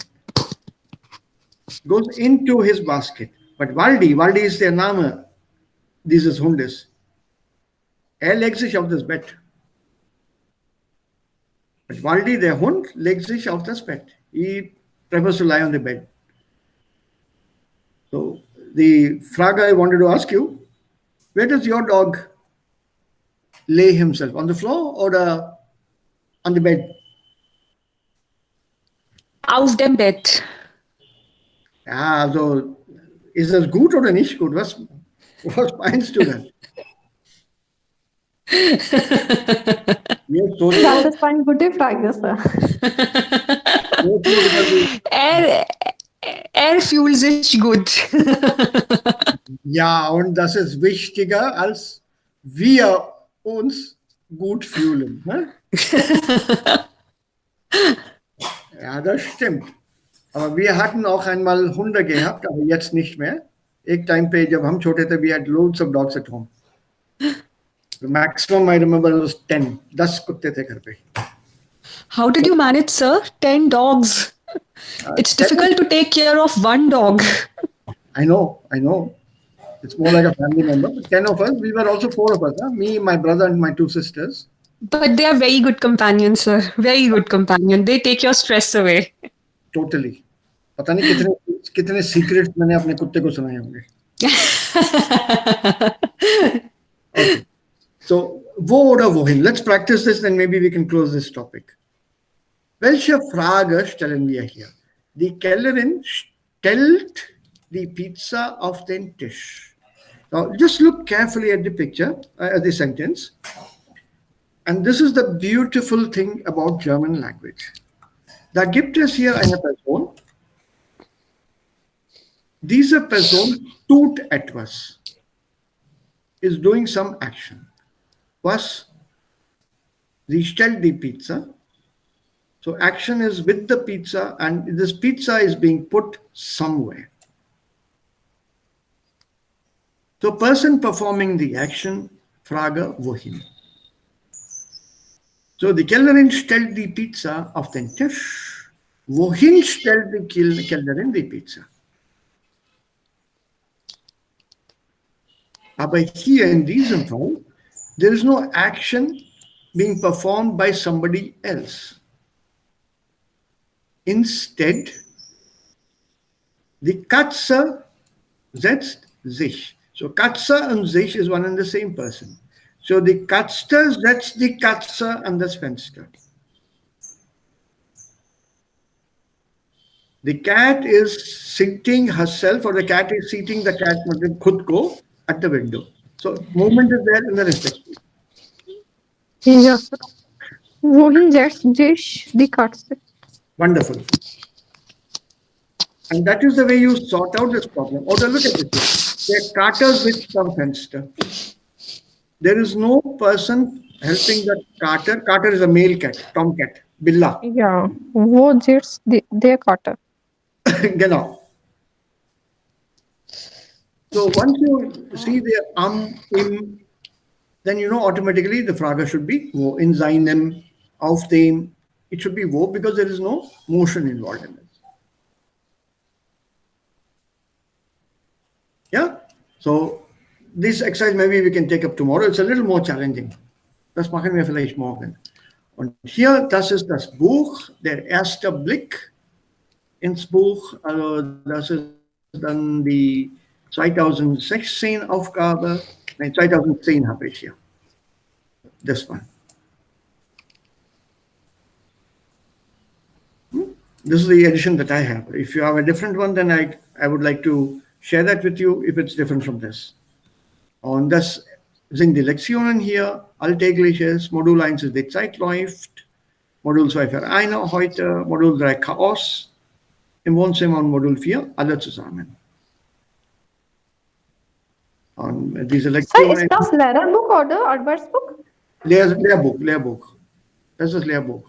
Goes into his basket. But Waldi ist der Name dieses Hundes. Legt sich auf das Bett. But Waldi, der Hund, legt sich auf das Bett. He prefers to lie on the bed. So, the Frage I wanted to ask you, where does your dog lay himself? On the floor or on the bed? Auf dem Bett. Ja, also ist das gut oder nicht gut? Was meinst du denn? Das war eine gute Frage, Sir. Er fühlt sich gut. Ja, und das ist wichtiger, als wir uns gut fühlen. Ne? Ja, das stimmt. Aber wir hatten auch einmal Hunde gehabt, aber jetzt nicht mehr. एक time पे जब हम छोटे थे, we had loads of dogs at home. The maximum I remember was 10. 10 कुत्ते थे घर पे. How did you manage, sir? 10 dogs. It's difficult to take care of one dog. I know. It's more like a family member. 10 of us, we were also 4 of us. Huh? Me, my brother and my 2 sisters. But they are very good companions, sir. Very good companion. They take your stress away. Totally. पता नहीं कितने secrets मैंने अपने कुत्ते को सुनाए होंगे. Okay. So, wo oder wohin? Let's practice this, then maybe we can close this topic. Welche Frage stellen wir hier? Die Kellnerin stellt die Pizza auf den Tisch. Now, just look carefully at the picture, at the sentence. And this is the beautiful thing about German language. Da gibt es hier eine Person. Diese Person tut etwas. Is doing some action. Was? Sie stellt die Pizza. So action is with the pizza, and this pizza is being put somewhere. So person performing the action, Frage, wohin? So die Kellnerin stellt die Pizza auf den Tisch. Wohin stellt die Kellnerin die Pizza? Aber hier in diesem Fall, there is no action being performed by somebody else. Instead, die Katze setzt sich. So Katze und sich is one and the same person. So die Katze setzt die Katze an das Fenster. The cat is sitting herself, or the cat is seating the cat khud ko at the window. So movement is there in the reflection. Yes. Wohin setzt sich die Katze? Wonderful. And that is the way you sort out this problem. Or look at this. There are cutters with some fenster. There is no person helping the Carter. Carter is a male cat, tomcat, Billa. Ja, wo sitzt der Kater? Genau. So once you see the im, then you know automatically the Frage should be wo, in seinem, auf dem. It should be wo because there is no motion involved in it. Yeah. So this exercise maybe we can take up tomorrow. It's a little more challenging. Das machen wir vielleicht morgen. Und hier, das ist das Buch, der erste Blick ins Buch. Also das ist dann die 2016 Aufgabe. Nein, 2010 habe ich hier. This one. This is the edition that I have. If you have a different one, then I would like to share that with you if it's different from this. Und das sind die Lektionen hier, Alltägliches, Modul 1 ist die Zeit läuft, Modul 2 Vereine heute, Modul 3 Chaos im Wohnzimmer und Modul 4 alle zusammen. Und diese Sir, Lektion... ist das Lehrerbuch oder Arbeitsbuch? Lehrbuch. Das ist Lehrbuch.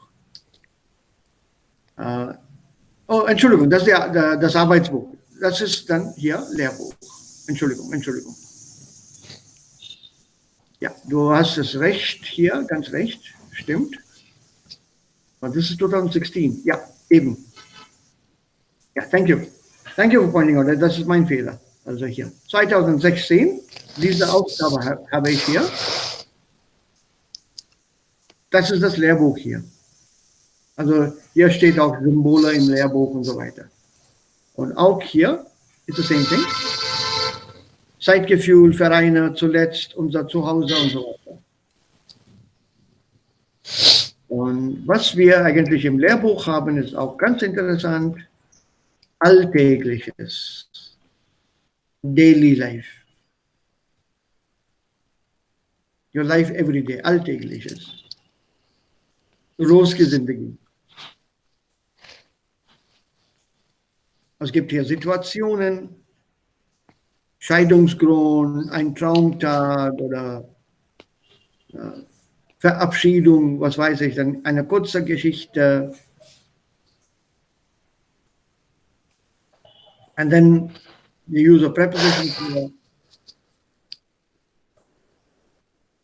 Oh, Entschuldigung, das ist das Arbeitsbuch. Das ist dann hier Lehrbuch. Entschuldigung. Ja, du hast es recht hier, ganz recht, stimmt. But this is 2016. Ja, eben. Ja, thank you. Thank you for pointing out. Das ist mein Fehler. Also hier. 2016, diese Aufgabe habe ich hier. Das ist das Lehrbuch hier. Also hier steht auch Symbole im Lehrbuch und so weiter. Und auch hier ist the same thing. Zeitgefühl, Vereine, zuletzt unser Zuhause und so weiter. Und was wir eigentlich im Lehrbuch haben, ist auch ganz interessant. Alltägliches. Daily life. Your life every day. Alltägliches. रोज की जिंदगी. Es gibt hier Situationen, Scheidungsgrund, ein Traumtag oder Verabschiedung, was weiß ich, dann eine kurze Geschichte. And then you use a preposition here.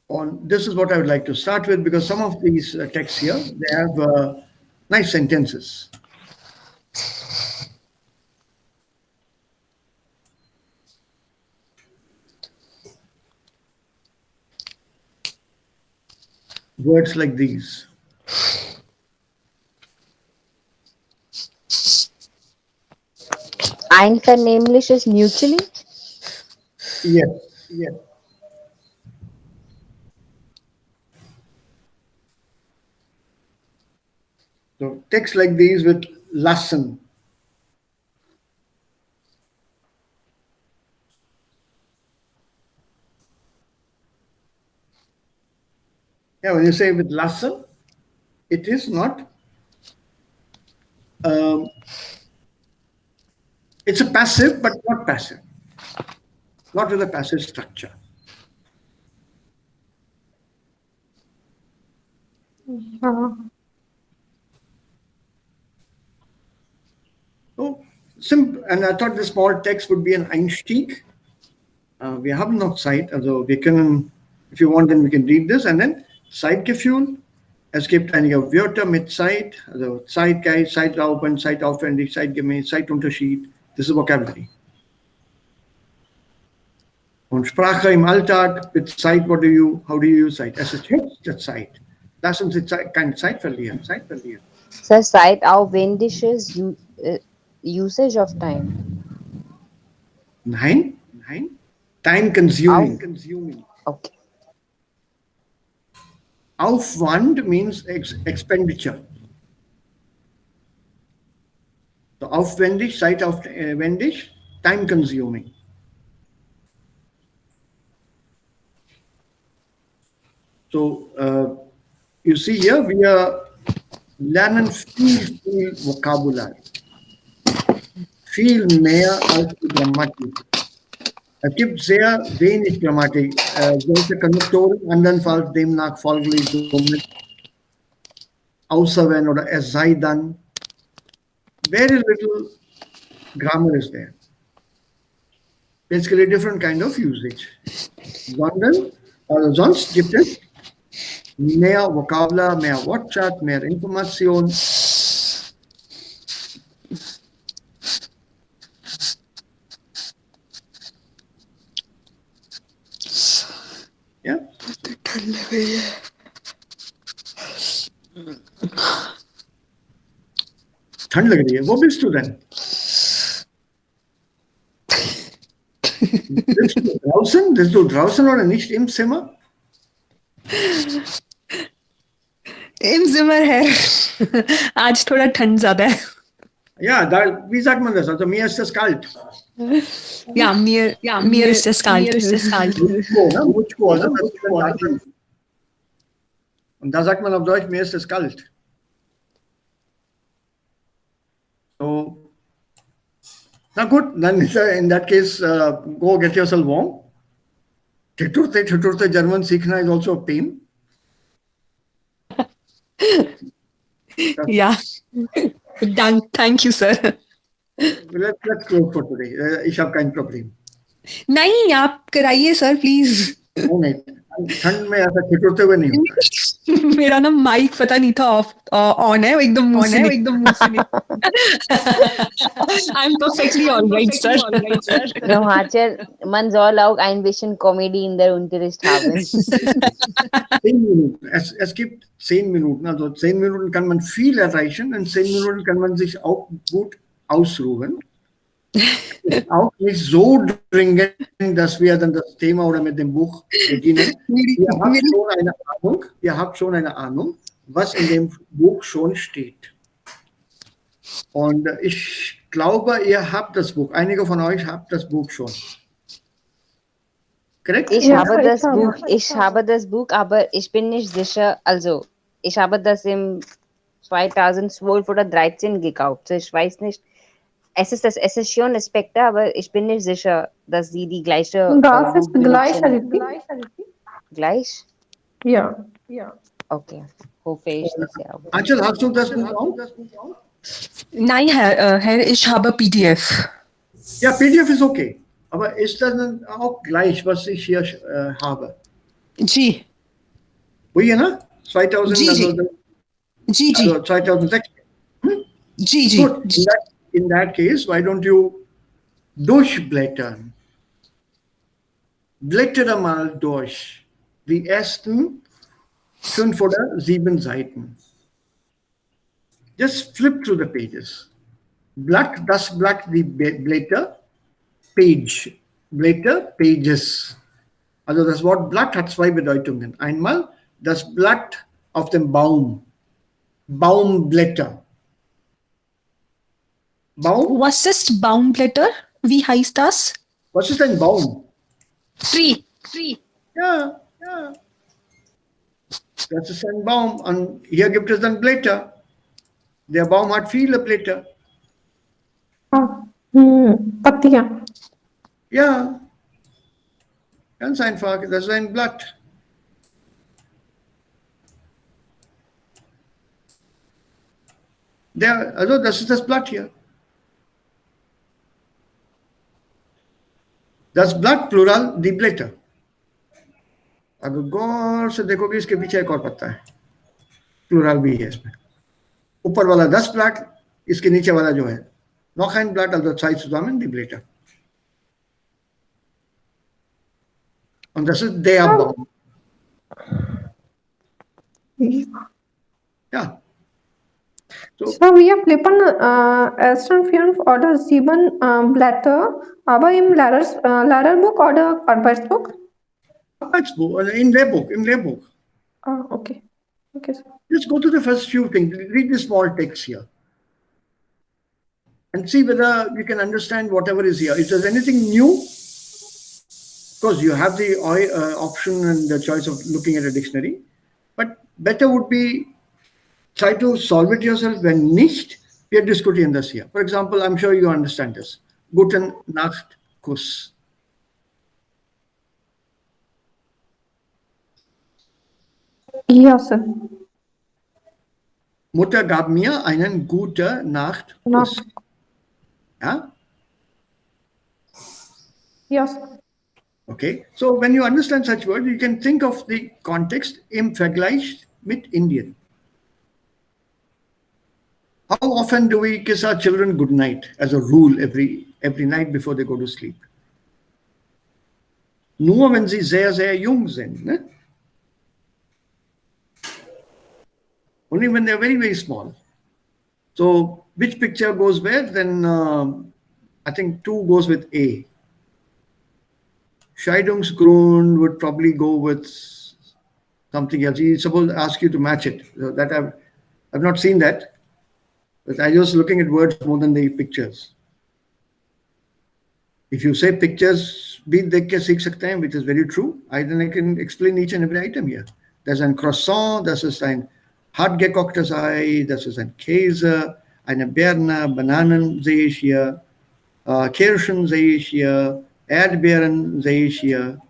And this is what I would like to start with because some of these texts here, they have nice sentences. Words like these. Einvernehmliches mutually? Yes. So texts like these with lassen. Yeah, when you say with lassen, it is not. It's a passive, but not passive. Not with a passive structure. Ja. So simple, and I thought the small text would be an Einstieg. Wir haben noch Zeit, also wir können, if you want, then we can read this and then Zeitgefühl. Es gibt einige Wörter mit Zeit, also Zeitgeist, Zeitraubend, zeitaufwendig, zeitgemäß, Zeitunterschied. This is vocabulary. Und Sprache im Alltag mit Zeit, how do you use Zeit? Es ist höchste Zeit. Lass uns keine Zeit verlieren. Sir, zeitaufwendiges usage of time. Nein. Time consuming. Okay. Aufwand means expenditure. So aufwendig, zeitaufwendig, time consuming. So you see here, wir lernen viel Vokabular. Viel mehr als die Grammatik. Es gibt sehr wenig Grammatik. Solche Konnektoren, andernfalls, demnach, folglich, somit, außer wenn oder es sei dann. Very little grammar is there. Basically, different kind of usage. Sonst gibt es mehr Vokabular, mehr Wortschatz, mehr Information. Ja? ठंड लग रही है वो bist du denn? Bist du draußen oder nicht im Zimmer? Im Zimmer है आज थोड़ा ठंड ज्यादा है Ja, wie sagt man das? Also mir ist das kalt. ja mir ist es kalt Muchko, also das ist dann kalt. Und da sagt man auf Deutsch, mir ist es kalt. So, na gut, dann in that case, go get yourself warm. ठिठुरते German सीखना is also a pain. ja thank you sir Let's close for today. Ich habe kein Problem. नहीं आप कराइए sir please नहीं, ठंड में ऐसा ठिठुरते हुए नहीं होता है. मेरा ना माइक पता नहीं था ऑफ ऑन है एकदम मुंह से I am perfectly alright sir No, Hacher, man soll auch ein bisschen Comedy in der Unterricht haben. 10 Minuten. Es gibt 10 Minuten. Also 10 Minuten kann man viel erreichen und 10 Minuten kann man sich auch gut ausruhen. Ist auch nicht so dringend, dass wir dann das Thema oder mit dem Buch beginnen. Ihr habt schon eine Ahnung, was in dem Buch schon steht. Und ich glaube, ihr habt das Buch. Einige von euch habt das Buch schon. Korrekt? Ich habe das Buch, aber ich bin nicht sicher. Also, ich habe das im 2012 oder 2013 gekauft. Ich weiß nicht. Es ist schon Aspekte, aber ich bin nicht sicher, dass sie die gleiche. Das ist gleich, Aditi. Gleich? Ja. Okay. Hoffe ich das ja. Anchal, hast du das Buch auch? Nein Herr ich habe PDF Ja, PDF ist okay. Aber ist das dann auch gleich, was ich hier habe? जी वही है ना 2000 जी also 2006. Ji Good. In that case, why don't you durchblättern? Blättere mal durch die ersten 5 oder 7 Seiten. Just flip through the pages. Das Blatt, die Blätter, Page. Blätter, Pages. Also das Wort Blatt hat 2 Bedeutungen. Einmal das Blatt auf dem Baum. Baumblätter. Baum? Was ist Baumblätter? Wie heißt das? Was ist ein Baum? Tree. Ja. Das ist ein Baum. Und hier gibt es dann Blätter. Der Baum hat viele Blätter. Pattiयां. Ja. Ganz einfach. Das ist ein Blatt. Also das ist das Blatt hier. Das Blatt Plural, die Blätter. अगर गौर से देखोगे इसके पीछे एक और पत्ता है plural भी है इसमें ऊपर वाला 10 Blatt इसके नीचे वाला जो है noch ein Blatt also 2 zusammen die Blätter und das ist der Baum ja So, wir flippen ersten 5 oder 7 Blätter, aber im Lehrerbuch oder Arbeitsbuch? Arbeitsbuch, also im Lehrbuch. Okay. Okay, sir. Just go to the first few things. Read the small text here. And see whether you can understand whatever is here. If there's anything new, of course, you have the option and the choice of looking at a dictionary. But better would be try to solve it yourself. Wenn nicht, wir diskutieren das hier. For example, I'm sure you understand this. Guten Nacht, Kuss. Ja, Sir. Mutter gab mir einen gute Nacht Kuss. Not. Ja? Yes. Okay. So when you understand such words, you can think of the context im Vergleich mit Indien. How often do we kiss our children good night as a rule every night before they go to sleep? Nur wenn sie sehr, sehr jung sind. Ne? Only when they're very, very small. So which picture goes where? Then I think 2 goes with A. Scheidungsgrund would probably go with something else. He's supposed to ask you to match it. So that I've not seen that. But I was looking at words more than the pictures. If you say pictures, भी देख के सीख सकते हैं, which is very true. Then I can explain each and every item here. Das ist ein Croissant, das ist ein hart gekochtes Ei, das ist ein Käse, eine Birne, Bananen sehe ich hier, Kirschen sehe ich hier, Erdbeeren sehe ich hier.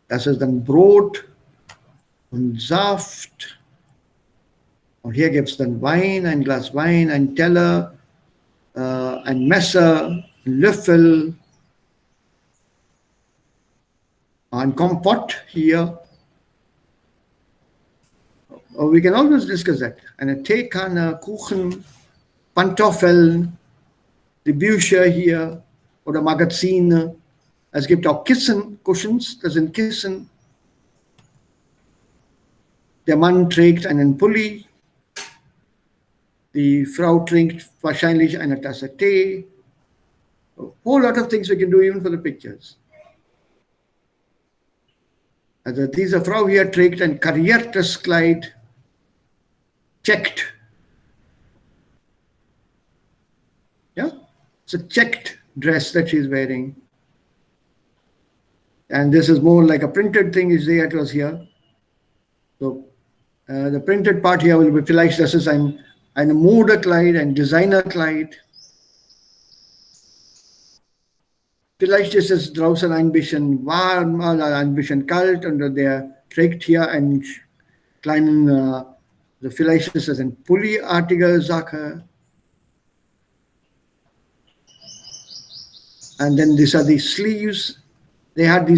Das ist dann Brot und Saft. Und hier gibt es dann Wein, ein Glas Wein, ein Teller, ein Messer, ein Löffel, ein Kompott hier. We can always discuss that. Eine Teekanne, Kuchen, Pantoffeln, die Bücher hier oder Magazine. Es gibt auch Kissen, Cushions, das sind Kissen. Der Mann trägt einen Pulli. Die Frau trinkt wahrscheinlich eine Tasse Tee. A whole lot of things we can do even for the pictures. Also diese Frau hier trägt ein kariertes Kleid, checked. Yeah, it's a checked dress that she's wearing. And this is more like a printed thing is there, it was here. So the printed part here will be vielleicht, das ist eine Modekleid, ein Designerkleid. Vielleicht ist es draußen ein bisschen warm oder ein bisschen kalt und der trägt hier einen kleinen, also vielleicht ist es eine Pulli-artige Sache. And then these are the sleeves. Der hat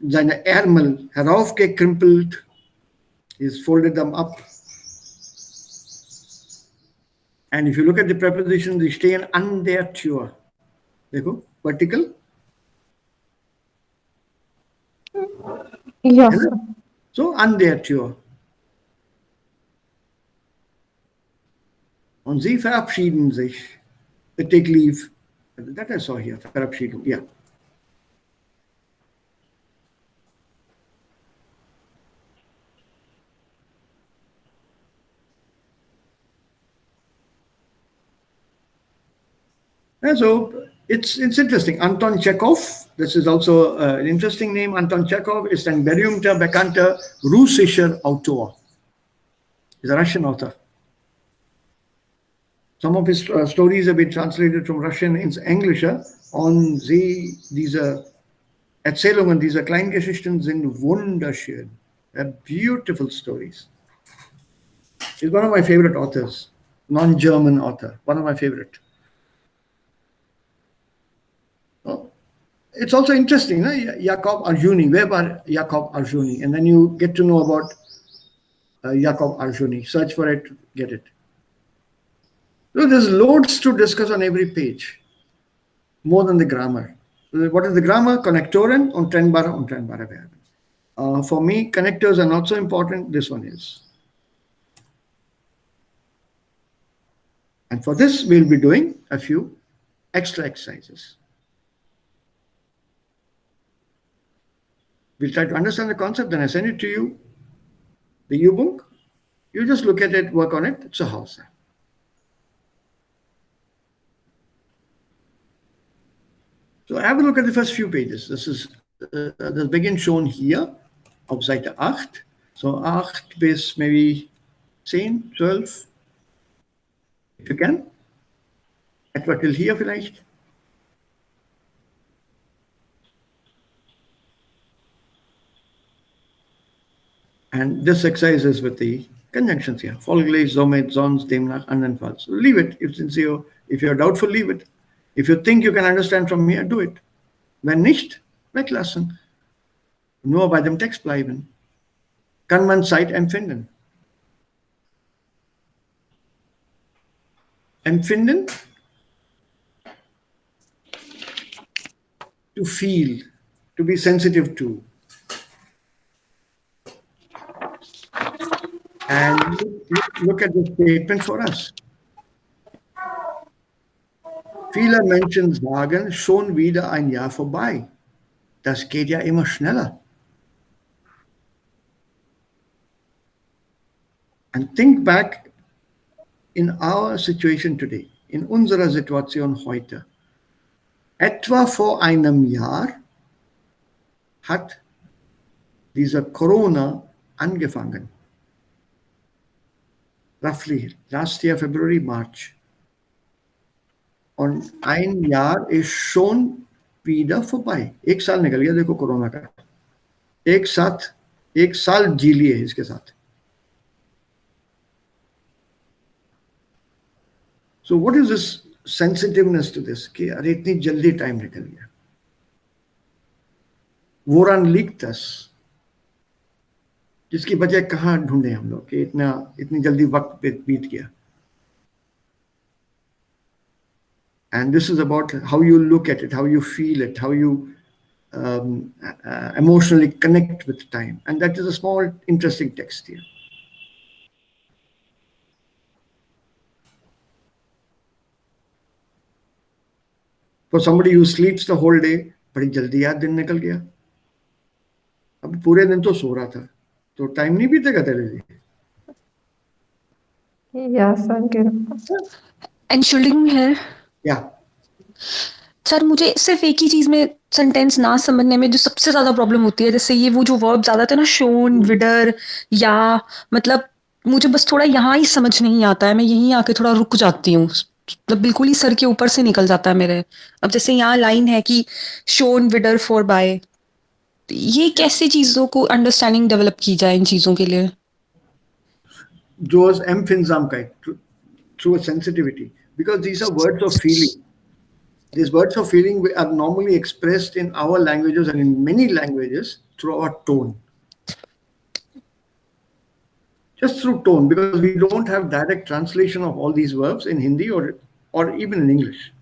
seine Ärmel heraufgekrempelt. He's folded them up. And if you look at the preposition, they stehen an der Tür. देखो, vertical. Yes. So an der Tür. Und sie verabschieden sich. They take leave. That I saw here, Verabschiedung, yeah. So it's interesting. Anton Chekhov, this is also an interesting name. Anton Chekhov is ein berühmter, bekannter russischer Autor. He's a Russian author. Some of his stories have been translated from Russian ins Englische und diese Erzählungen, diese Kleingeschichten sind wunderschön. They're beautiful stories. He's one of my favorite authors, non-German author, one of my favorite. It's also interesting, Yakov Arjuni, where was Yakov Arjuni? And then you get to know about Yakov Arjuni. Search for it, get it. So there's loads to discuss on every page, more than the grammar. What is the grammar? Konnektoren und trennbare Verben. For me, connectors are not so important. This one is. And for this, we'll be doing a few extra exercises. We'll try to understand the concept, then I send it to you, the U-book. You just look at it, work on it, zu Hause. So have a look at the first few pages. This is the begin shown here auf Seite 8. So 8 bis maybe 10, 12, if you can. Etwa till hier vielleicht. And this exercise is with the conjunctions here. Folglich, Zomet, Zons, Demnach, Andenfall. So leave it. If you're doubtful, leave it. If you think you can understand from here, do it. Wenn nicht, weglassen. Nur bei dem Text bleiben. Kann man Zeit empfinden. Empfinden? To feel, to be sensitive to. And look at the statement for us. Viele Menschen sagen, schon wieder ein Jahr vorbei. Das geht ja immer schneller. And think back in our situation today, in unserer Situation heute. Etwa vor einem Jahr hat dieser Corona angefangen. Roughly last year, February, March. Und ein Jahr ist schon wieder vorbei. एक साल निकल गया देखो corona का. एक साल जी लिए इसके साथ. So what is this sensitiveness to this? कि अरे इतनी जल्दी टाइम निकल गया. Woran liegt das? जिसकी वजह कहाँ ढूंढे हम लोग कि इतनी जल्दी वक्त बीत गया. And this is about how you look at it, how you feel it, how you emotionally connect with time. And that is a small, interesting text here. For somebody who sleeps the whole day, बड़ी जल्दी याद दिन निकल गया. अब पूरे दिन तो सो रहा था, तो टाइम नहीं बीतेगा तेरे लिए. Yes, sir. And shielding here. Yeah. Sir मुझे सिर्फ एक ही चीज में सेंटेंस ना समझने में जो सबसे ज्यादा प्रॉब्लम होती है, जैसे ये वो जो वर्ब ज्यादा थे ना, शोन, विडर, या मतलब मुझे बस थोड़ा यहाँ ही समझ नहीं आता है. मैं यहीं आके थोड़ा रुक जाती हूँ, मतलब बिल्कुल ही सर के ऊपर से निकल जाता है मेरे. अब जैसे यहाँ लाइन है कि शोन, विडर, फॉर, बाय, ये कैसे चीजों को अंडरस्टैंडिंग डेवलप की जाए इन चीजों के लिए? जो empfinsam through a sensitivity, because these are words of feeling. These words of feeling are normally expressed in our languages and in many languages through our tone. Just through tone, because we don't have direct translation of all these verbs in Hindi or even in English.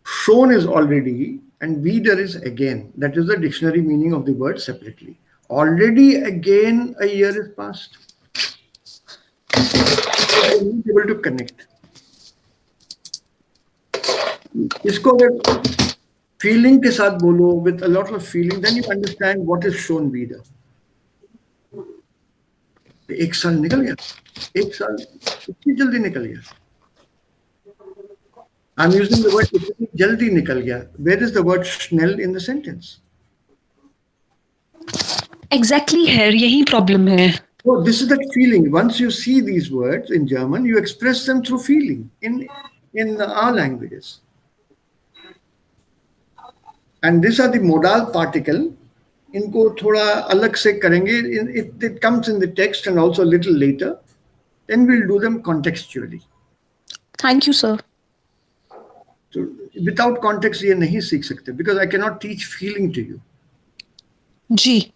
Shown is already and wieder is again. That is the dictionary meaning of the word separately. Already again a year is passed. We are not able to connect. इसको अगर feeling के साथ बोलो, with a lot of feeling, then you understand what is shown wieder. एक साल निकल गया, एक साल इतनी जल्दी निकल गया. I'm using the word इतनी जल्दी निकल गया. Where is the word schnell in the sentence? Exactly है, यही प्रॉब्लम है. So this is that feeling. Once you see these words in German, you express them through feeling in our languages. And these are the modal particle. इनको थोड़ा अलग से करेंगे. It comes in the text and also a little later. Then we'll do them contextually. Thank you, sir. So without context ये नहीं सीख सकते, because I cannot teach feeling to you. Ji.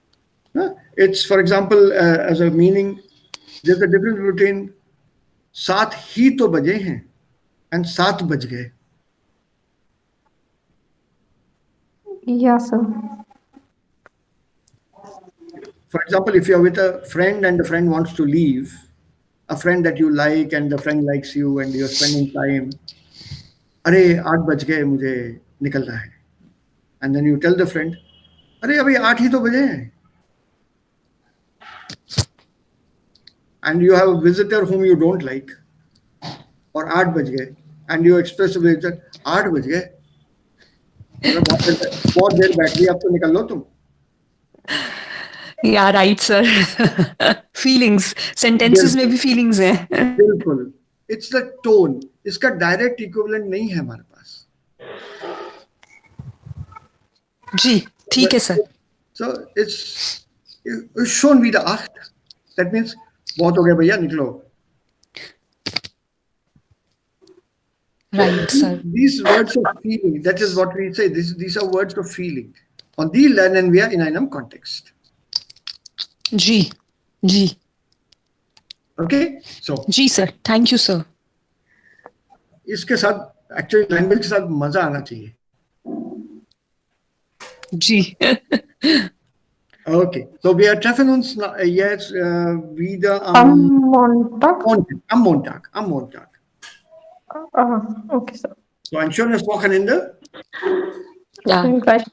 It's, for example, as a meaning, there's a difference between 7 ही तो बजे हैं and 7 बज गए. Yes, sir. For example, if you're with a friend and the friend wants to leave, a friend that you like and the friend likes you and you're spending time, अरे 8 बज गए मुझे निकलना है. And then you tell the friend, अरे अभी 8 ही तो बजे हैं. And you have a visitor whom you don't like, और 8 बज गए, and you express to the visitor, 8 बज गए, बहुत देर बैठ गई, अब तो निकल लो तुम. Yeah, right, sir. Feelings. Sentences में भी feelings हैं. बिल्कुल. It's the tone. इसका direct equivalent नहीं है हमारे पास. जी, ठीक है sir. So it's Schon wieder 8. That means बहुत हो गया भैया निकलो. Right, sir. These words of feeling, that is what we say. These are words of feeling. Und die lernen wir in einem Kontext. Ji, ji, Okay? So, ji sir. Thank you, sir. इसके साथ actually language के साथ मजा आना चाहिए. जी. Okay, so wir treffen uns jetzt wieder Am Montag. Am Montag. Am Montag. Okay, sir. So ein schönes Wochenende. Ja. Gleichfalls.